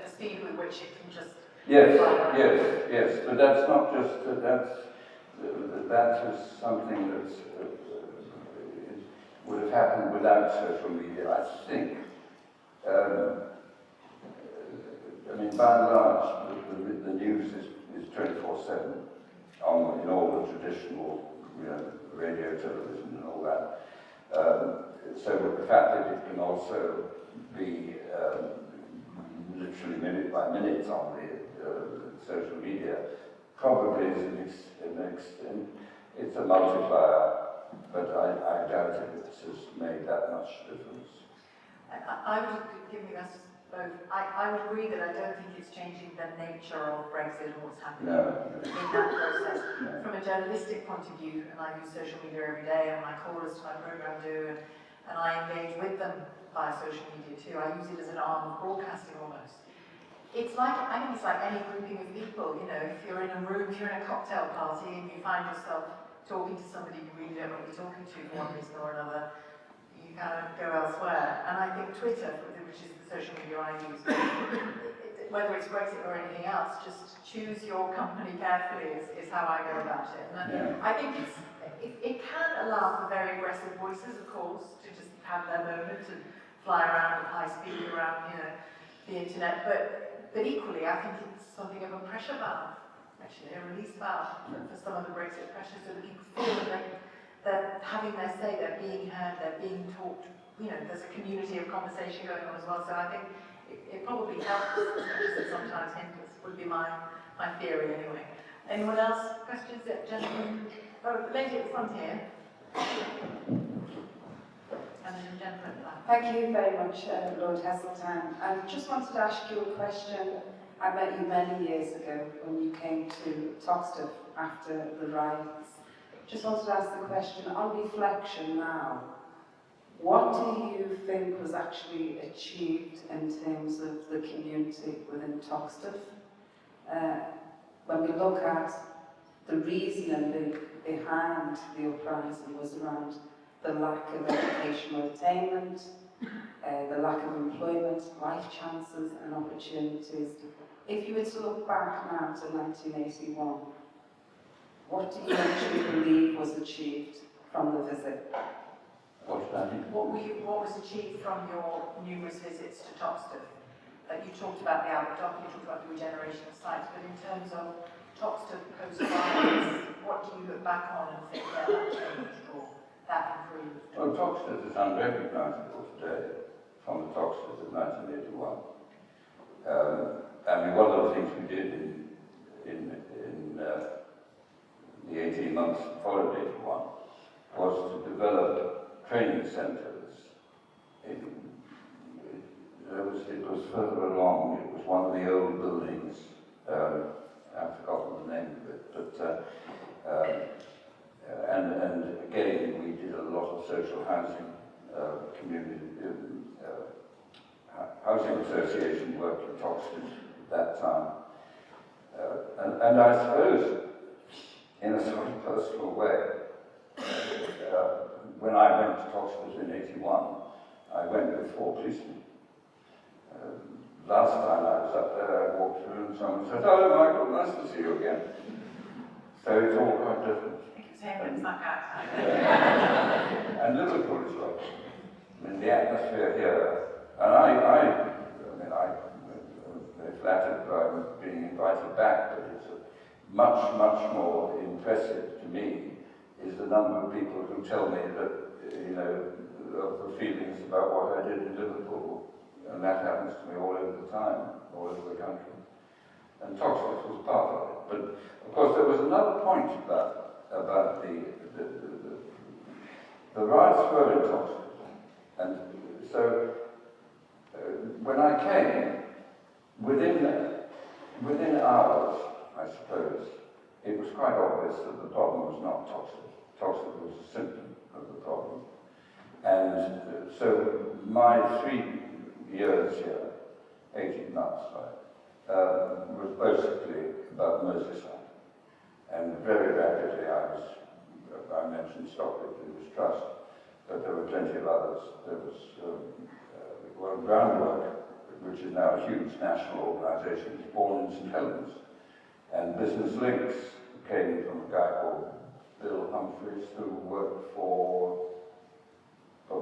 speed with which it can just... Yes, but that's not just, that is something that would have happened without social media, I think. I mean, by and large, the news is 24/7 in all the traditional, radio, television, and all that. So the fact that it can also be literally minute by minute on the social media probably is it's a multiplier, but I doubt it has made that much difference. I would give you that both. I would agree that I don't think it's changing the nature of Brexit or what's happening in that process. No. From a journalistic point of view, and I use social media every day, and my callers to my programme do, and I engage with them via social media too. I use it as an arm of broadcasting almost. It's like, I think it's like any grouping of people, if you're in a room, if you're in a cocktail party and you find yourself talking to somebody you really don't want to be talking to for one reason or another, you kind of go elsewhere. And I think Twitter, which is the social media I use, whether it's Brexit or anything else, just choose your company carefully is how I go about it. And I think it can allow for very aggressive voices, of course, to just have their moment and fly around at high speed around, the internet. But equally, I think it's something of a pressure valve, actually, a release valve for some of the Brexit pressures that people feel that they're having their say, they're being heard, they're being talked. There's a community of conversation going on as well. So I think it probably helps as much as it sometimes hinders, would be my theory anyway. Anyone else? Questions? Yeah, gentlemen? Oh, the lady at the front here. And then the gentleman at the back. Thank you very much, Lord Heseltine. I just wanted to ask you a question. I met you many years ago when you came to Toxteth after the riots. Just wanted to ask the question, on reflection now, what do you think was actually achieved in terms of the community within Toxteth? When we look at the reasoning behind the uprising was around the lack of educational attainment, the lack of employment, life chances and opportunities. If you were to look back now to 1981, what do you actually believe was achieved from the visit? What What was achieved from your numerous visits to Toxteth? that you talked about the Albert Dock, you talked about the regeneration of sites, but in terms of Toxteth post-violence, what do you look back on and think, yeah, that changed or that improved? Well, Toxteth is unrecognisable today from the Toxteth of 1981. I mean, one of the things we did in the 18 months that followed 81 was to develop training centres. It was further along. It was one of the old buildings. I've forgotten the name of it, but and again we did a lot of social housing, community housing association work in Toxteth at that time, and I suppose in a sort of personal way, when I went to Toxteth in 81, I went with 4 policemen. Last time I was up there, I walked through and someone said, "Hello, Michael, nice to see you again." So it's all quite different. I think it's him, it's that guy. And Liverpool is like, I mean, the atmosphere here, and I'm very flattered by being invited back, but it's much, much more impressive to me is the number of people who tell me that, you know, of the feelings about what I did in Liverpool. And that happens to me all over the time, all over the country. And Toxteth was part of it. But of course there was another point about the riots were in Toxteth. And so when I came, within hours, I suppose, it was quite obvious that the problem was not Toxteth. Toxteth was a symptom of the problem. And so my 3 years here, 18 months, was basically about Merseyside. And very rapidly I mentioned Stockley, it was Trust, but there were plenty of others. There was Groundwork, which is now a huge national organisation, was born in St Helens. And Business Links came from a guy called Bill Humphreys, who worked for a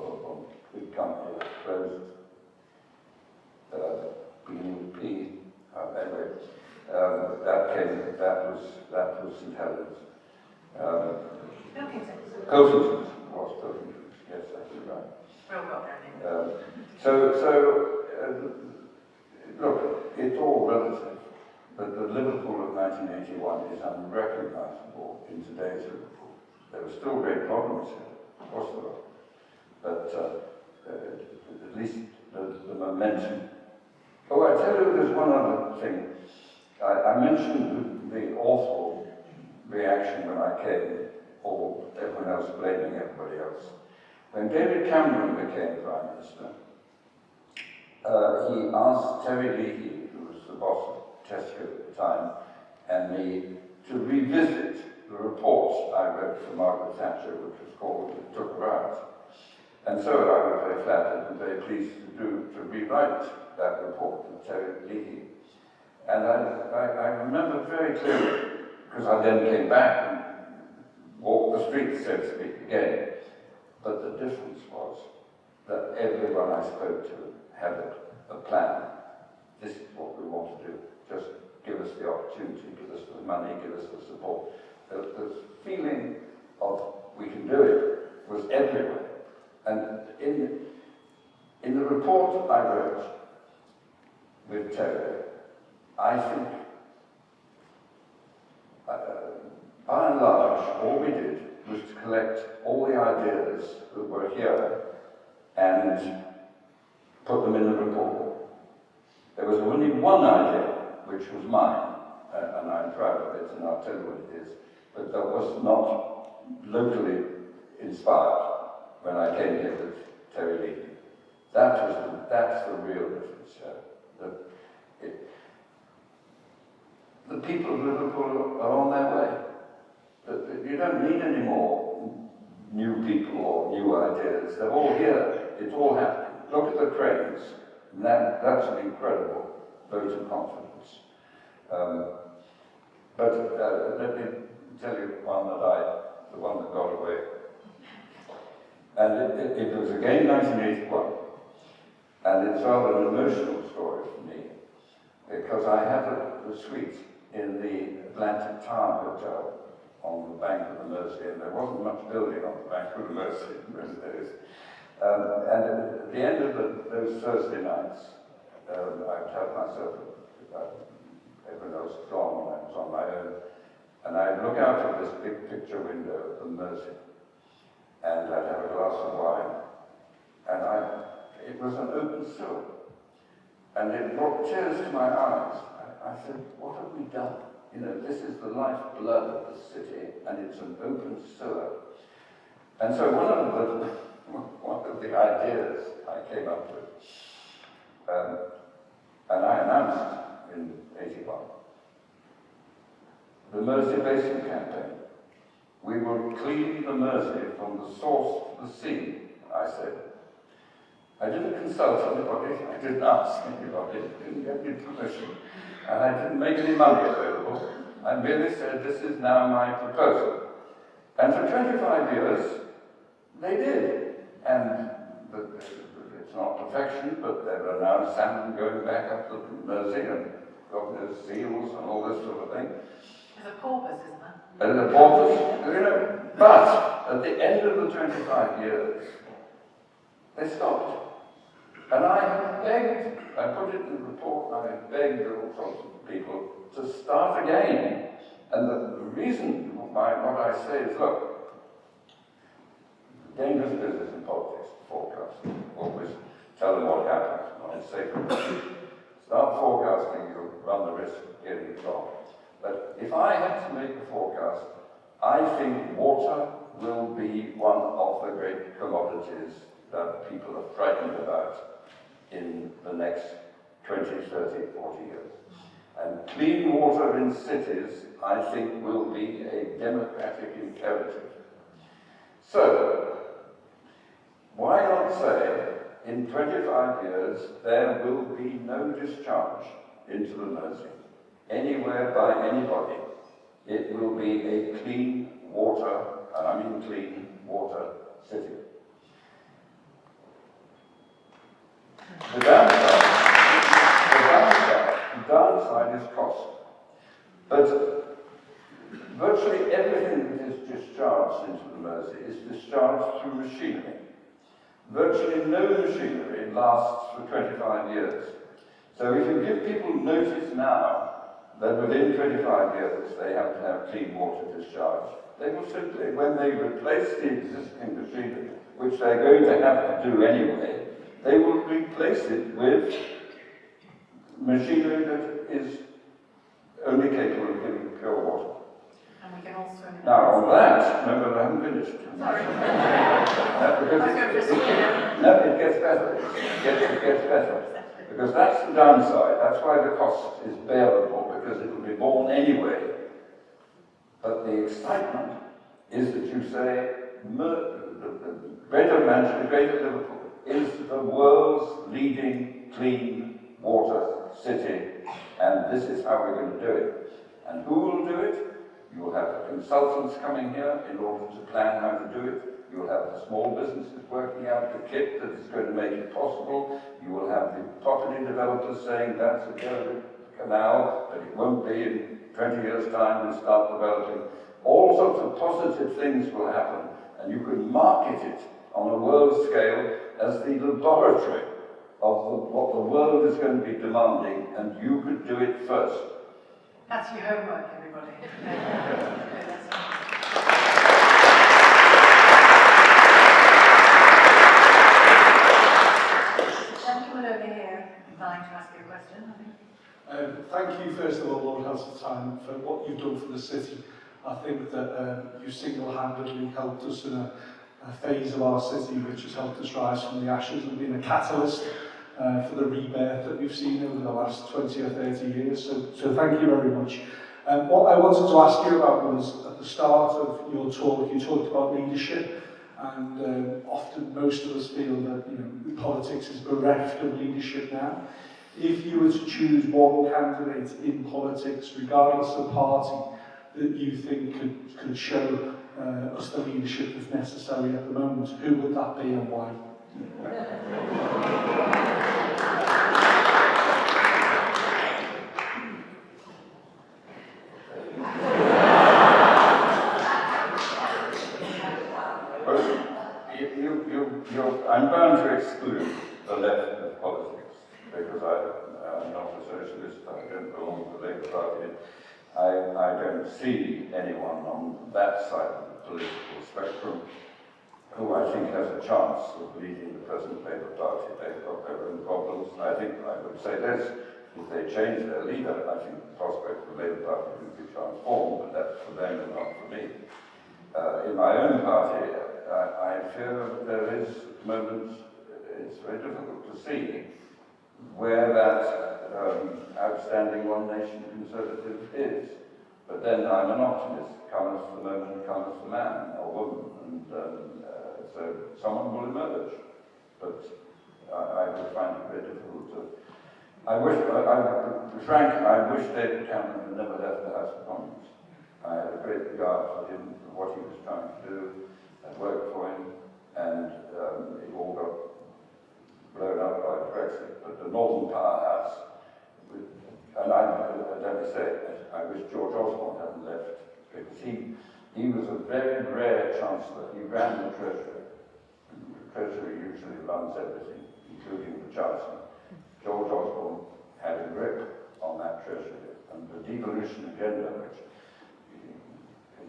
big company that closed, beginning with P. Anyway, that was St Helens. Pilkington was Pilkington. Yes, that's right. Real got their name. Look, it's all relative, but the Liverpool of 1981 is unrecognisable in today's Liverpool. There were still great problems here, of course there were, but at least the momentum. Oh, I tell you, there's one other thing. I mentioned the awful reaction when I came, or everyone else blaming everybody else. When David Cameron became Prime Minister, he asked Terry Leahy, who was the boss of Tesco at the time, and me to revisit the report I wrote for Margaret Thatcher, which was called "It Took a Riot." And so I was very flattered and very pleased to rewrite that report with Terry Leahy. And I remember very clearly, because I then came back and walked the streets, so to speak, again. But the difference was that everyone I spoke to had a plan. This is what we want to do. Just give us the opportunity, give us the money, give us the support. The feeling of we can do it was everywhere. And in the report I wrote with Tory, I think, by and large, all we did was to collect all the ideas that were here and put them in the report. There was only one idea, which was mine, and I'm proud of it, and I'll tell you what it is, but that was not locally inspired when I came here with Terry Leahy. That's the real difference here. The people of Liverpool are on their way. You don't need any more new people or new ideas. They're all here. It's all happening. Look at the cranes. And that's an incredible vote of confidence. But let me tell you the one that got away. And it was again 1981. And it's rather an emotional story for me. because I had a suite in the Atlantic Tower Hotel on the bank of the Mersey, and there wasn't much building on the bank of the Mersey in those days. And at the end of those Thursday nights, I would have myself, everyone else was gone, and I was on my own, and I'd look out of this big picture window at the Mersey, and I'd have a glass of wine, and it was an open sewer, and it brought tears to my eyes. I said, what have we done? You know, this is the lifeblood of the city, and it's an open sewer. And so one of the ideas I came up with, and I announced in '81, the Mersey Basin campaign. We will clean the Mersey from the source to the sea, I said. I didn't consult anybody, I didn't ask anybody, didn't get any permission, and I didn't make any money available. I merely said, this is now my proposal. And for 25 years, they did. And it's not perfection, but there are now salmon going back up the Mersey and God knows seals and all this sort of thing. There's a porpoise, isn't there? And the porpoise, you know, but at the end of the 25 years, they stopped. And I begged, I put it in the report, I begged all sorts of people to start again. And the reason why what I say is, look, dangerous business in politics, forecasting. Always tell them what happens, not safe. Start forecasting, you'll run the risk of getting it wrong. But if I had to make a forecast, I think water will be one of the great commodities that people are frightened about in the next 20, 30, 40 years. And clean water in cities, I think, will be a democratic imperative. So, why not say, in 25 years, there will be no discharge into the Mersey, anywhere by anybody. It will be a clean water, and I mean clean water city. The downside is cost. But virtually everything that is discharged into the Mersey is discharged through machinery. Virtually no machinery lasts for 25 years. So if you give people notice now that within 25 years they have to have clean water discharge, they will simply, when they replace the existing machinery, which they're going to have to do anyway, they will replace it with machinery that is only capable of giving pure water. And we can all swim in Now, on that, no, but I haven't finished. Sorry. Because it gets better. It gets better. Because that's the downside. That's why the cost is bearable, because it will be borne anyway. But the excitement is that you say, the Greater Manchester, Greater Liverpool, is the world's leading clean water city, and this is how we're going to do it. And who will do it? You'll have the consultants coming here in order to plan how to do it. You'll have the small businesses working out the kit that is going to make it possible. You will have the property developers saying that's a good canal, but it won't be in 20 years' time we'll start developing. All sorts of positive things will happen, and you can market it on a world scale as the laboratory of what the world is going to be demanding, and you could do it first. That's your homework, everybody. Gentleman over here, dying to ask you a question, I think. Thank you, first of all, Lord Heseltine, for what you've done for the city. I think that you single-handedly helped us in a phase of our city which has helped us rise from the ashes and been a catalyst for the rebirth that we've seen over the last 20 or 30 years. So thank you very much. What I wanted to ask you about was, at the start of your talk, you talked about leadership, and often most of us feel that politics is bereft of leadership now. If you were to choose one candidate in politics, regardless of party, that you think could show us the leadership that's necessary at the moment, who would that be and why? I'm bound to exclude the left of politics because I'm not a socialist. I don't belong to the Labour Party. I don't see anyone on that side of the political spectrum who I think has a chance of leading the present Labour Party. They've got their own problems. I think I would say this: if they change their leader, I think the prospect of the Labour Party would be transformed, but that's for them and not for me. In my own party, I fear that there is moments, it's very difficult to see where that outstanding one nation conservative is. But then I'm an optimist, cometh the moment, cometh the man or woman, and so someone will emerge. But I would find it very difficult to. Frank, I wish David Cameron had never left the House of Commons. I had a great regard for him, for what he was trying to do. I worked for him, and it all got blown up by Brexit. But the Northern Powerhouse, and let me say, I wish George Osborne hadn't left, because he was a very rare chancellor. He ran the Treasury. The Treasury usually runs everything, including the Chancellor. George Osborne had a grip on that Treasury, and the devolution agenda, which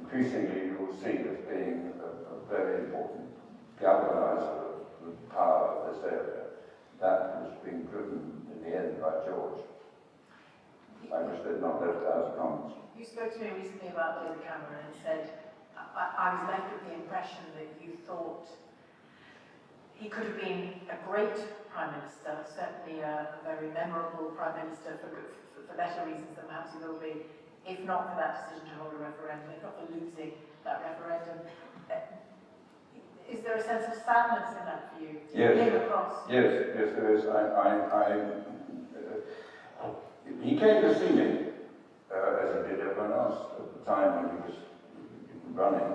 increasingly you will see as being a very important galvanizer of the power of this area, that was being driven in the end by George. I wish they'd not left the House of Commons. You spoke to me recently about David Cameron and said, I was left with the impression that you thought he could have been a great Prime Minister, certainly a very memorable Prime Minister for better reasons than perhaps he will be, if not for that decision to hold a referendum, if not for losing that referendum. Is there a sense of sadness in that for you? Yes. Came across? Yes, there is. He came to see me, as he did everyone else at the time when he was running.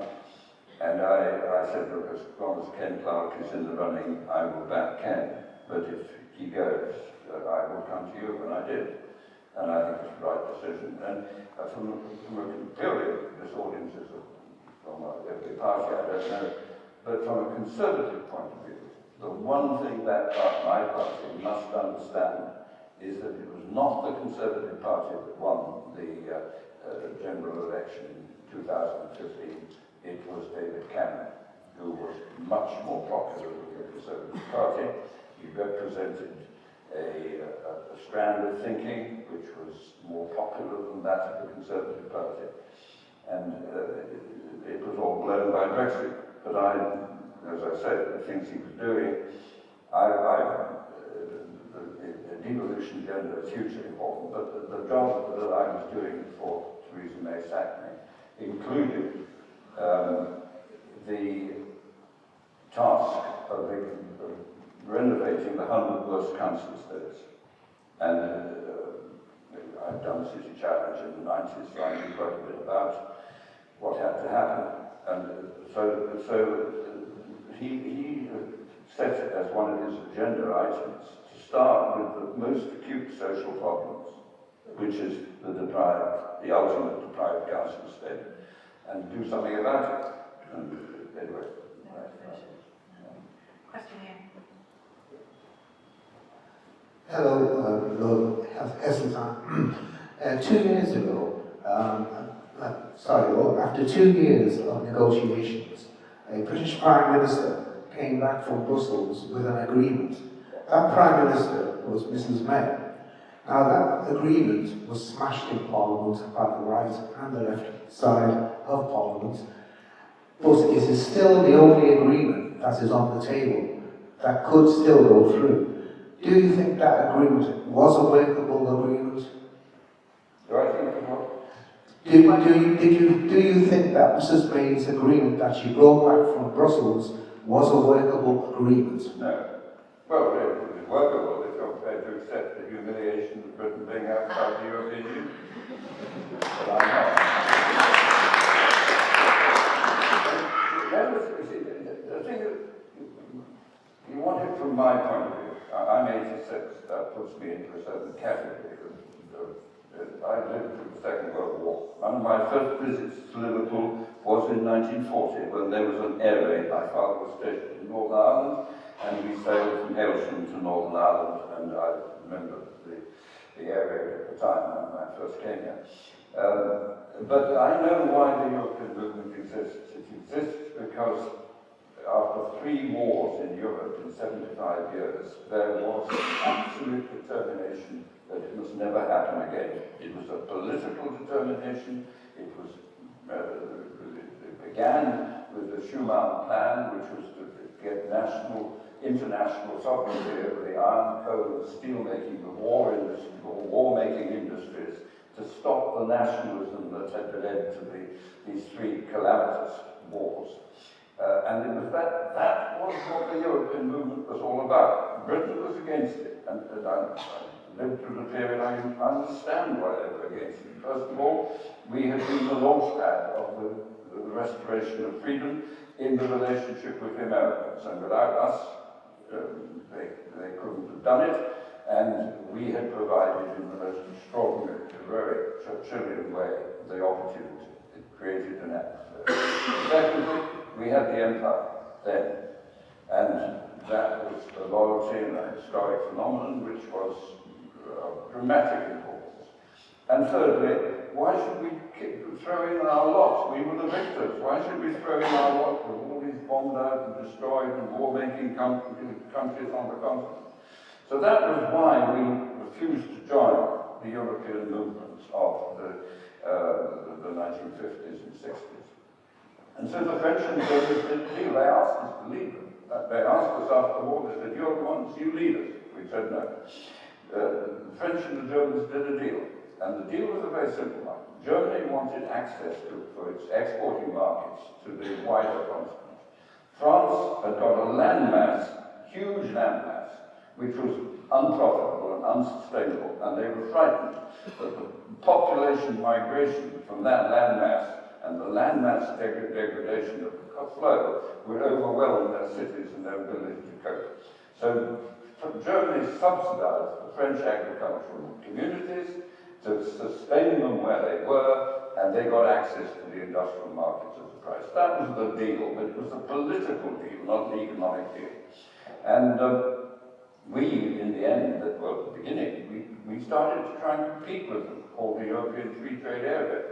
And I said, look, as long as Ken Clarke is in the running, I will back Ken. But if he goes, I will come to you, and I did. And I think it's the right decision. And from a purely, this audience is from every party, I don't know, but from a conservative point of view, the one thing that my party must understand is that it was not the Conservative Party that won the general election in 2015. It was David Cameron, who was much more popular than the Conservative Party. He represented a strand of thinking which was more popular than that of the Conservative Party. And it was all blown by Brexit. But as I said, the things he was doing, the devolution agenda is hugely important, but the job that I was doing before Theresa May sacked me included the task of renovating the 100 worst council estates. And I've done the City Challenge in the 90s, so I knew quite a bit about what had to happen. And so he set it as one of his agenda items to start with the most acute social problems, which is the ultimate deprived council estate, and do something about it. And anyway. Question here. Hello, Lord Heseltine. 2 years ago, after 2 years of negotiations, a British Prime Minister came back from Brussels with an agreement. That Prime Minister was Mrs. May. Now that agreement was smashed in Parliament by the right and the left side of Parliament, but it is still the only agreement that is on the table that could still go through. Do you think that agreement was a workable agreement? Do I think it was? Do you think that Mrs. May's agreement that she brought back from Brussels was a workable agreement? No. Well, it was workable if you're prepared to accept the humiliation of Britain being outside the European Union. But I'm not. The thing that you want it from my point of view. I'm 86. That puts me into a certain category of I lived through the Second World War. One of my first visits to Liverpool was in 1940 when there was an air raid. My father was stationed in Northern Ireland and we sailed from Hailsham to Northern Ireland, and I remember the air raid at the time when I first came here. But I know why the European movement exists. It exists because after 3 wars in Europe in 75 years, there was absolute determination that it must never happen again. It was a political determination. It began with the Schuman Plan, which was to get international sovereignty over the iron, coal, and steel-making, the war-making industries, to stop the nationalism that had led to these 3 calamitous wars. And it was that was what the European movement was all about. Britain was against it, and I lived through the period. I understand why they were against it. First of all, we had been the launchpad of the restoration of freedom in the relationship with the Americans, and without us, they couldn't have done it, and we had provided in the most extraordinary, heroic, Churchillian way the opportunity. It created an atmosphere. Secondly, we had the Empire then, and that was a loyalty and a historic phenomenon which was of dramatic importance. And thirdly, why should we throw in our lot? We were the victors. Why should we throw in our lot with all these bombed out and destroyed and war-making countries on the continent? So that was why we refused to join the European movements of the 1950s and 60s. And so the French and the Germans didn't deal. They asked us to lead them. They asked us after the war, they said, "You're the ones, you lead us." We said no. The French and the Germans did a deal. And the deal was a very simple one. Germany wanted access for its exporting markets to the wider continent. France had got a landmass, huge landmass, which was unprofitable and unsustainable, and they were frightened that the population migration from that landmass and the landmass degradation of the flow would overwhelm their cities and their ability to cope. So Germany subsidized the French agricultural communities to sustain them where they were, and they got access to the industrial markets at a price. That was the deal, but it was a political deal, not an economic deal. And we, in the end, at the beginning, we started to try and compete with them, called the European Free Trade Area.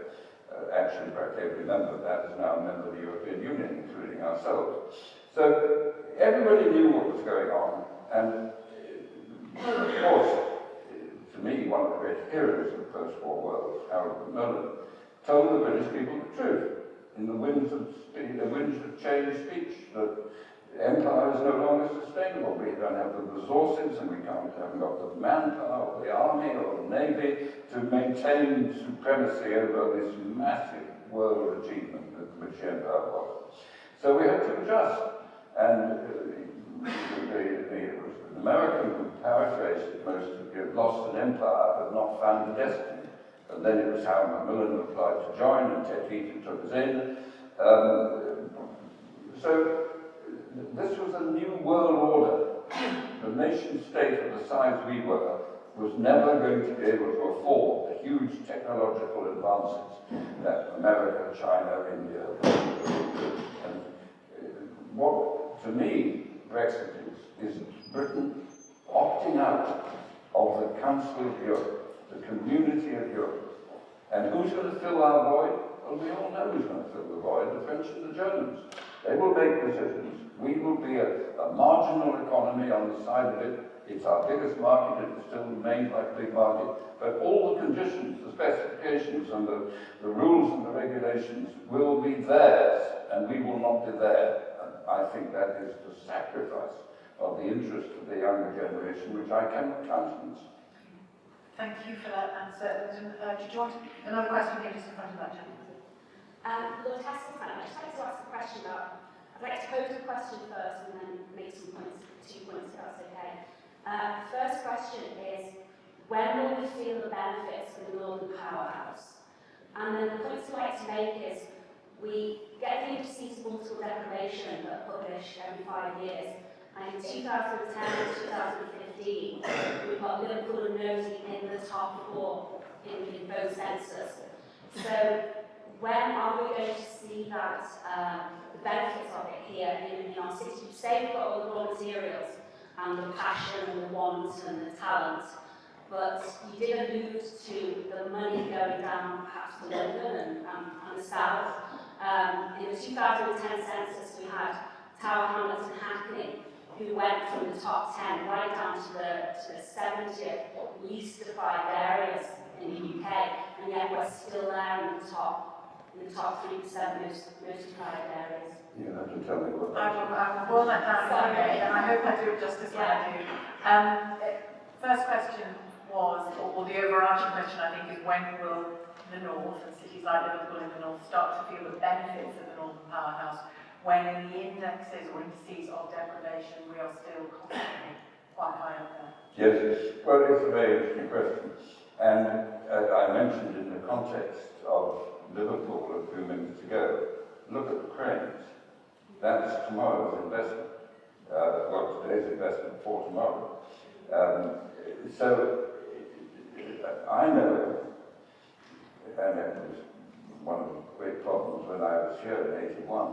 Actually, every member of that is now a member of the European Union, including ourselves. So everybody knew what was going on, and of course, to me, one of the great heroes of the post-war world, Harold Macmillan, told the British people the truth in the winds of change speech, that the empire is no longer sustainable. We don't have the resources, and we haven't got the manpower, or the army, or the navy to maintain supremacy over this massive world achievement which the empire was. So we had to adjust, and the American who paraphrased it most of you lost an empire but not found a destiny. And then it was how Macmillan applied to join, and Ted Heaton took us in. So this was a new world order. The nation state of the size we were was never going to be able to afford the huge technological advances that America, China, India, and what, to me, Brexit is Britain opting out of the Council of Europe, the Community of Europe. And who's going to fill our void? Well, we all know who's going to fill the void, the French and the Germans. They will make decisions. We will be a marginal economy on the side of it. It's our biggest market, it will still remain like a big market, but all the conditions, the specifications and the rules and the regulations will be theirs, and we will not be there. And I think that is the sacrifice of the interest of the younger generation, which I cannot countenance. Thank you for that answer. Did you want another question here just in front of that gentleman? Lord Heseltine, I'd just like to ask a question about, I'd like to pose the question first and then make some points, 2 points if that's okay. First question is, when will we feel the benefits of the Northern Powerhouse? And then the points I'd like to make is, we get the indices of multiple deprivation that are published every 5 years, And in 2010 and 2015, we got Liverpool and Mersey in the top 4 in both census. So when are we going to see that the benefits of it here in our city? You say we've got all the raw materials and the passion and the want and the talent, but you did allude to the money going down perhaps to London and the south. In the 2010 census, we had Tower Hamlets and Hackney, who went from the top 10 right down to the 70th least deprived areas in the UK, and yet we're still there in the top 3% most deprived areas. You have to tell me what I will boil that down if I may, and I hope I do it justice when I do. First question was, or the overarching question I think is, when will the North and cities like Liverpool in the North start to feel the benefits of the Northern Powerhouse, when in the indexes or indices of deprivation we are still constantly quite high up there? Yes, well, it's a very interesting question. And I mentioned in the context of Liverpool a few minutes ago, look at the cranes. That's tomorrow's investment. Well, today's investment for tomorrow. So I know, and it was one of the great problems when I was here in '81,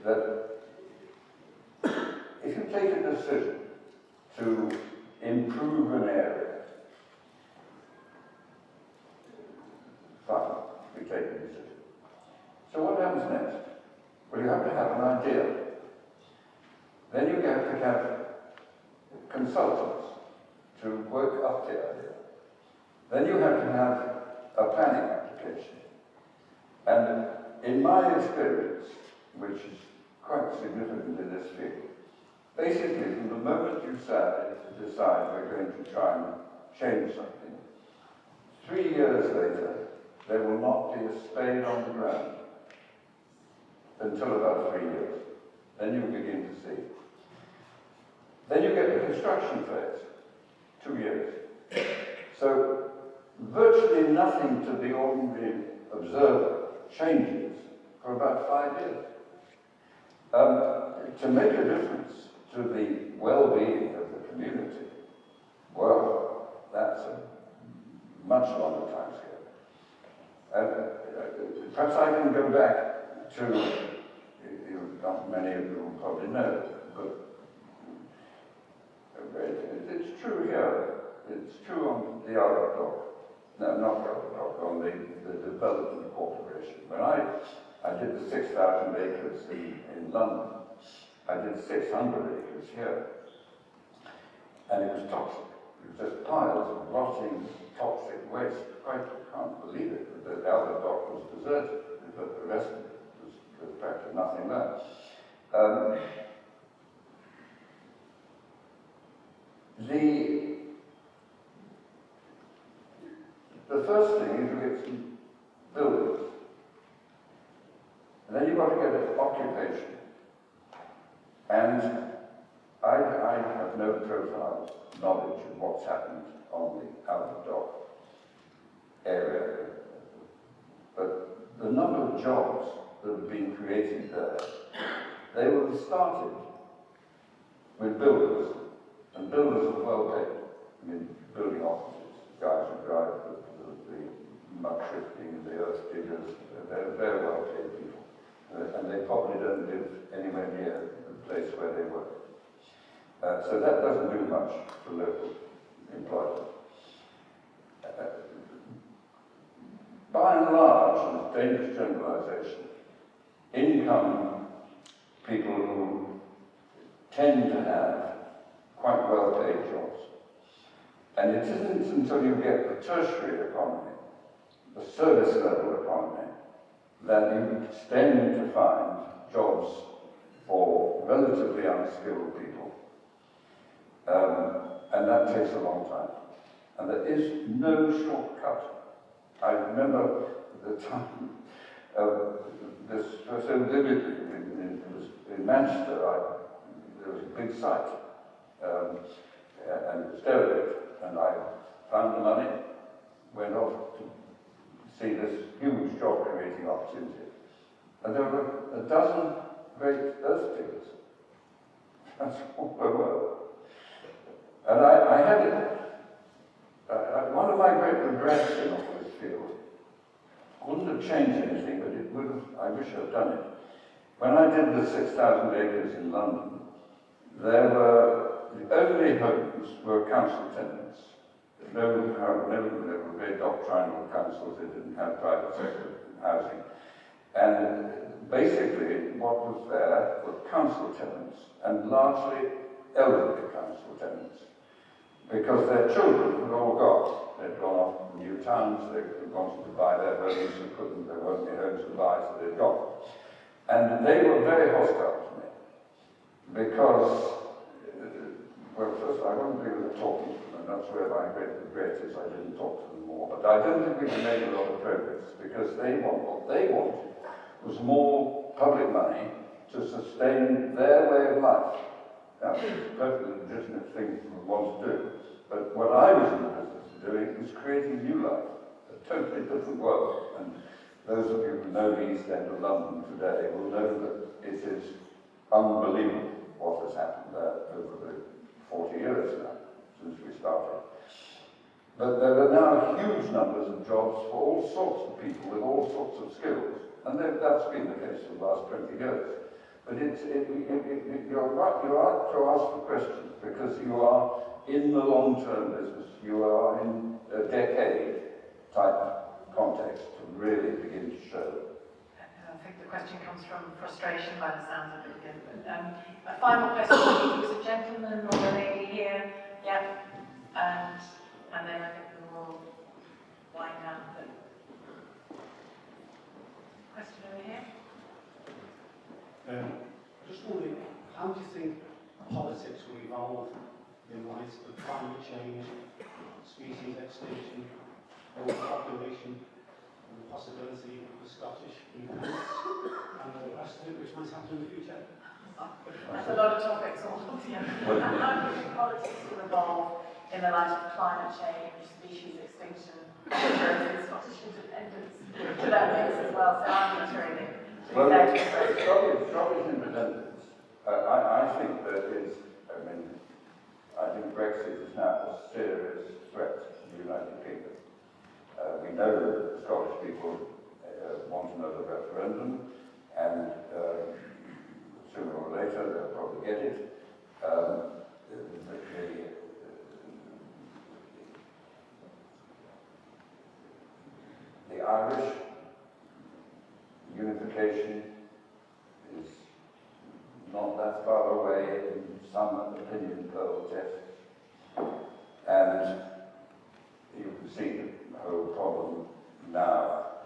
that if you take a decision to improve an area, fine, we take a decision. So what happens next? Well, you have to have an idea. Then you have to have consultants to work up the idea. Then you have to have a planning application. And in my experience, which is quite significant in this field, basically from the moment you decide we're going to try and change something, 3 years later, there will not be a spade on the ground until about 3 years. Then you begin to see. Then you get the construction phase, 2 years. So virtually nothing to the ordinary observer changes for about 5 years. To make a difference to the well-being of the community, well, that's a much longer time scale. Perhaps I can go back to, not many of you will probably know, but it's true here. It's true on the other block. No, not the other block, on the Development Corporation. When I did the 6,000 acres in London, I did 600 acres here. And it was toxic. It was just piles of rotting, toxic waste. I can't believe it. The other dock was deserted, but the rest of it was practically nothing left. The first thing is to get some buildings. And then you've got to get an occupation. And I have no profile knowledge of what's happened on the outer dock area. But the number of jobs that have been created there, they will have started with builders. And builders are well paid. I mean, building offices, guys who drive the mud shifting and the earth diggers, they're very well paid people. And they probably don't live anywhere near the place where they work. So that doesn't do much for local employment. By and large, and dangerous generalization, income people who tend to have quite well-paid jobs. And it isn't until you get the tertiary economy, the service level economy, that you tend to find jobs for relatively unskilled people. And that takes a long time. And there is no shortcut. I remember the time this was so vividly. In Manchester, there was a big site, and it was derelict. And I found the money, went off to see this huge job creating opportunity. And there were a dozen great earth diggers. That's all there were. And I had it. One of my great regrets in all this field wouldn't have changed anything, but it would have, I wish I'd done it. When I did the 6,000 acres in London, there were, the only homes were council tenants. They were very doctrinal councils, they didn't have private sector housing. And basically, what was there were council tenants, and largely elderly council tenants, because their children had all got. They'd gone off to new towns, they wanted to buy their homes, they couldn't, there weren't any homes to buy, so they'd gone. And they were very hostile to me, because, well, first, I wasn't really talking to them, and that's where my great regret is, I didn't talk to them more. But I don't think we made a lot of progress, because what they wanted was more public money to sustain their way of life. Now, it's a perfectly legitimate thing to want to do, but what I was in the business of doing was creating new life, a totally different world. And those of you who know the East End of London today will know that it is unbelievable what has happened there over the 40 years now, since we started. But there are now huge numbers of jobs for all sorts of people with all sorts of skills. And that's been the case for the last 20 years. But you're right, you are to ask the question, because you are in the long-term business, you are in a decade-type context to really begin to show. I think the question comes from frustration by the sounds of it again. But, a final question, I think it was a gentleman or a lady here, yeah, and then I think we'll wind down the question over here. Just wondering, how do you think politics will evolve in light of climate change, species extinction, overpopulation, and the possibility of the Scottish independence, and the rest of it, which might happen in the future? That's a lot of topics all together. How do you think politics will evolve in the light of climate change, species extinction, and Scottish independence? To that mix as well, so I'm not sure anything. Well, Scottish independence, I think that is, I think Brexit is now a serious threat to the United Kingdom. We know that the Scottish people want another referendum, and sooner or later they'll probably get it. The Irish unification is not that far away in some opinion poll tests. And you can see the whole problem now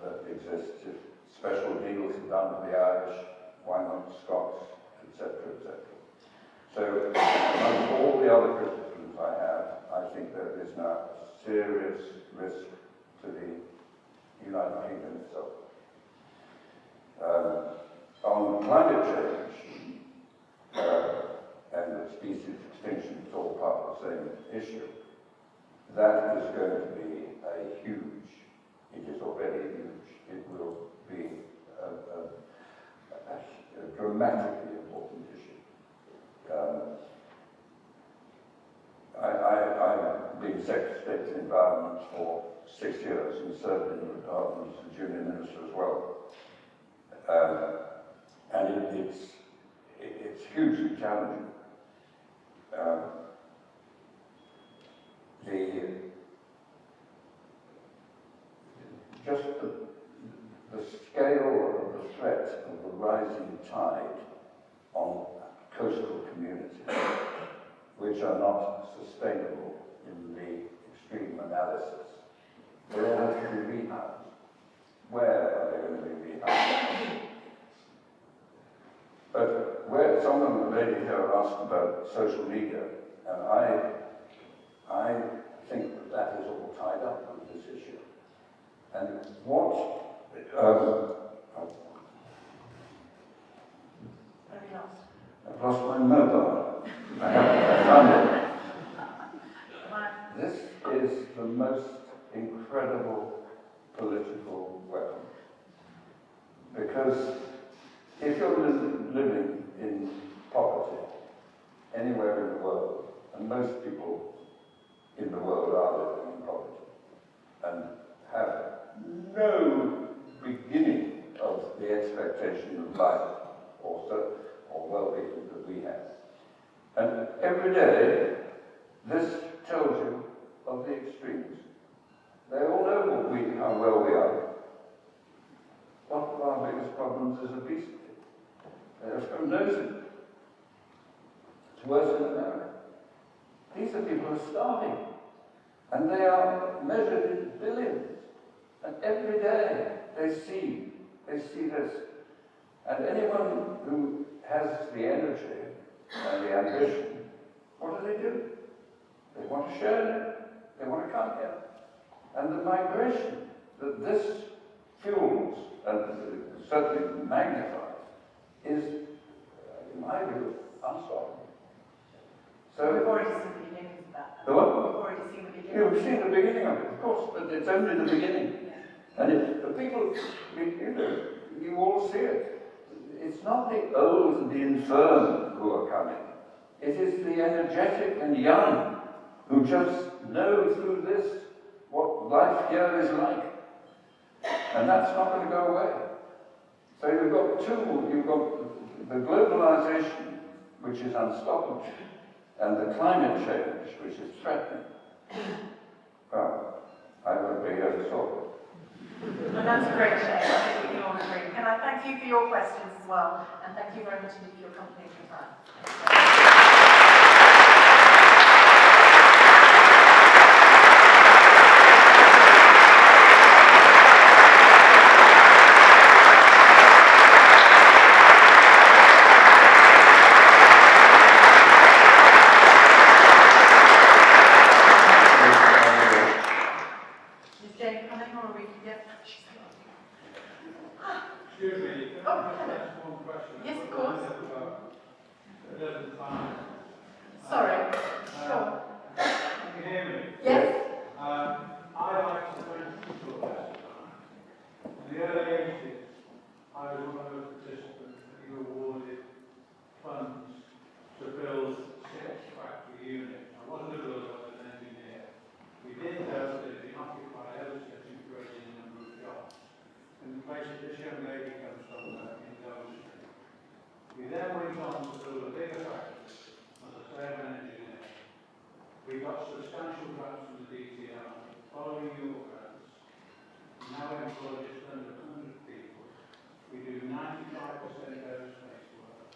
that exists. If special deals are done for the Irish, why not the Scots, etc., etc. So, among all the other criticisms I have, I think there is now a serious risk to the United Kingdom itself. On climate change and the species extinction, it's all part of the same issue. That is going to be a huge, it is already huge, it will be a dramatically important issue. I've been Secretary of State for the Environment for 6 years and served in the department as a junior minister as well. And it's hugely challenging. The scale of the threat of the rising tide on coastal communities, which are not sustainable in the extreme analysis. They all have to be rehoused. Where are they going to be rehoused? But where someone, a lady here, asked about social media, and I think that is all tied up with this issue. And what I've lost my mobile. I found it. This is the most incredible political weapon. Because if you're living in poverty, And every day, this tells you of the extremes. They all know how well we are. One of our biggest problems is obesity. Everyone knows it. It's worse in America. These are people who are starving. And they are measured in billions. And every day they see this. And anyone who has the energy and the ambition, what do? They want to share it. They want to come here. And the migration that this fuels and certainly magnifies is, in my view, unstoppable. So We've already seen the beginnings of that. The what? We've already seen the beginnings. You've seen the beginning of it, of course, but it's only the beginning. And the people, you all see it. It's not the old and the infirm who are coming. It is the energetic and young who just know through this what life here is like. And that's not going to go away. So you've got the globalization, which is unstoppable, and the climate change, which is threatening. Well, I won't be here to solve it. And that's a great shame. I think we can all agree. Can I thank you for your questions as well, and thank you very much indeed for your company and your time. Is Jane coming or are we? Yeah. Excuse me, can I just ask one question? Yes, of course. About Sorry. Sure. Can you hear me? Yes. I like to thank people last time. In the early 80s, I was one of those participants that you awarded funds to build 6 factory units. I wasn't a builder, I was an engineer. We did those, they've been occupied ever since, and created a number of jobs. And the place that this young lady comes from in Dover. We then went on to build a bigger factory as a third engineer. We got substantial grants from the DTR, following your grants. We now employ just under 100 people. We do 95% aerospace work.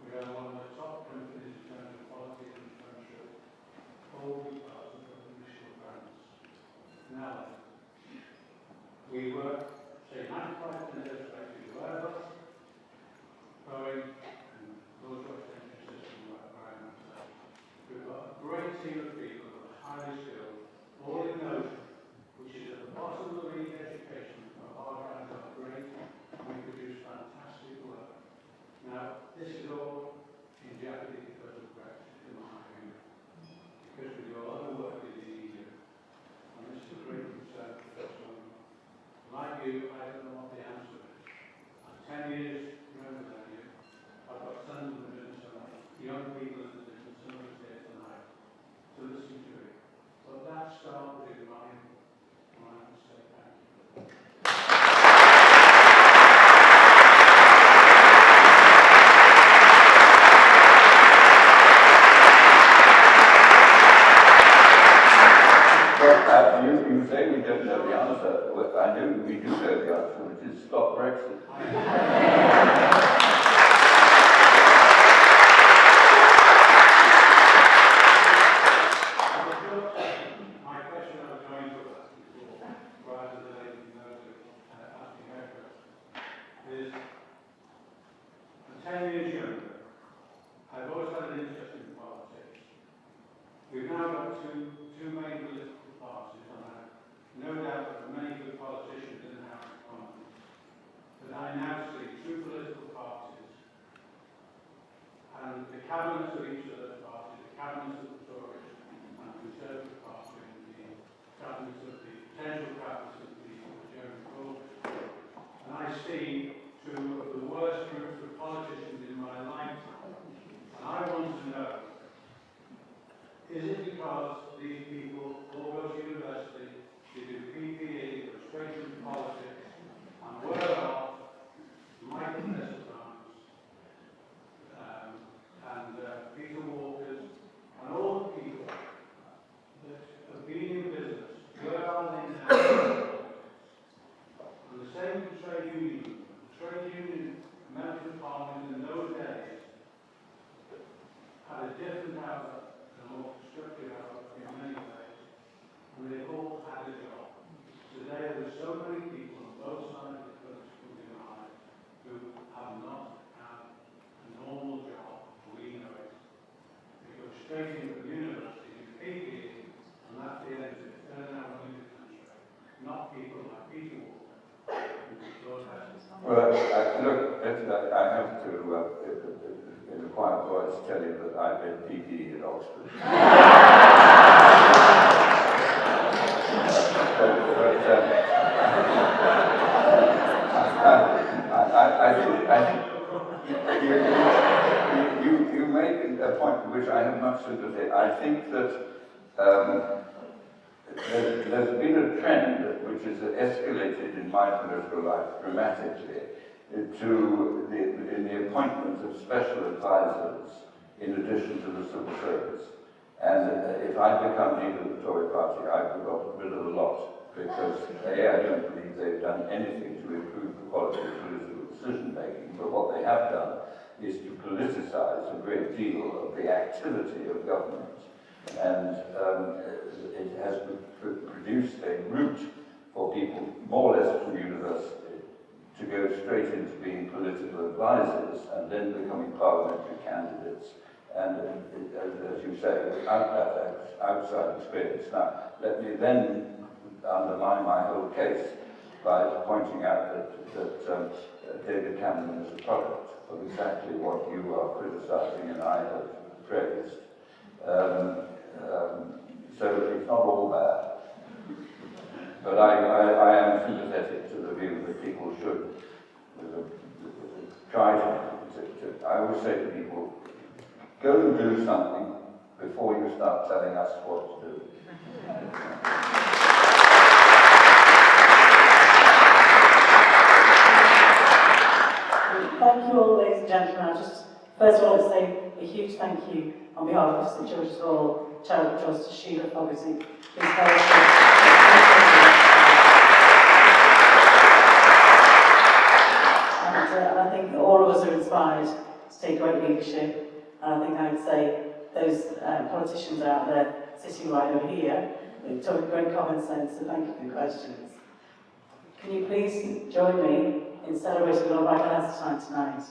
We are one of the top companies in terms of quality and control. All because of the initial grants. Now, we work, say, 95% aerospace with Airbus, Boeing, and Rolls-Royce engine system work very much so. We've got a great team of people who are highly skilled, all in Ocean, which is at the bottom of the league education, but our guys are great, and we produce fantastic work. Now, this is all in jeopardy because of Brexit, in my opinion. Because we do a lot of work in the EU, and this is a great concern for us. Like you, I don't know what the answer is. I'm 10 years younger than you. I've got sons in the business and young people in the business, some of us here tonight, to listen to it. But that started in my mind to say thank you. You say we don't know the answer. Well, I know we do know the answer, which is stop Brexit. My question I was going to ask before, prior to the lady asking her question, is, I'm 10 years younger. I've always had an interest in politics. We've now got two main political parties, and I have no doubt there are many good politicians in the House of Commons. But I now see 2 political parties, and the cabinets of each of those parties, the cabinets of the Tories and the Conservative Party, and the cabinets of the potential cabinets of the Jeremy Corbyn. And I see 2 of the worst groups of politicians in my lifetime. And I want to know, is it because these people all go to university, they do PPE, go straight into politics, and where are Michael Heseltine and Peter Walker bother to tell you that I read PE at Oxford. I think you make a point for which I have much sympathy. I think that there's been a trend which has escalated in my political life dramatically in the appointment of special advisors in addition to the civil service. And if I become leader of the Tory party, I would got rid of a lot, because A, I don't believe they've done anything to improve the quality of political decision making, but what they have done is to politicize a great deal of the activity of government. And it has produced a route for people more or less from university to go straight into being political advisors and then becoming parliamentary candidates. And as you say, without that outside experience. Now, let me then undermine my whole case by pointing out that David Cameron is a product of exactly what you are criticising and I have praised. So it's not all bad. But I am sympathetic to the view that people should try to I always say to people, go and do something before you start telling us what to do. Thank you all, ladies and gentlemen. I just first of all want to say a huge thank you on behalf of St George's Hall Charitable Trust to Shelagh Fogarty, who's and I think all of us are inspired to take great leadership. And I think I would say those politicians out there sitting right over here, they talk with great common sense, so thank you for the questions. Can you please join me in celebrating Lord Michael Heseltine tonight?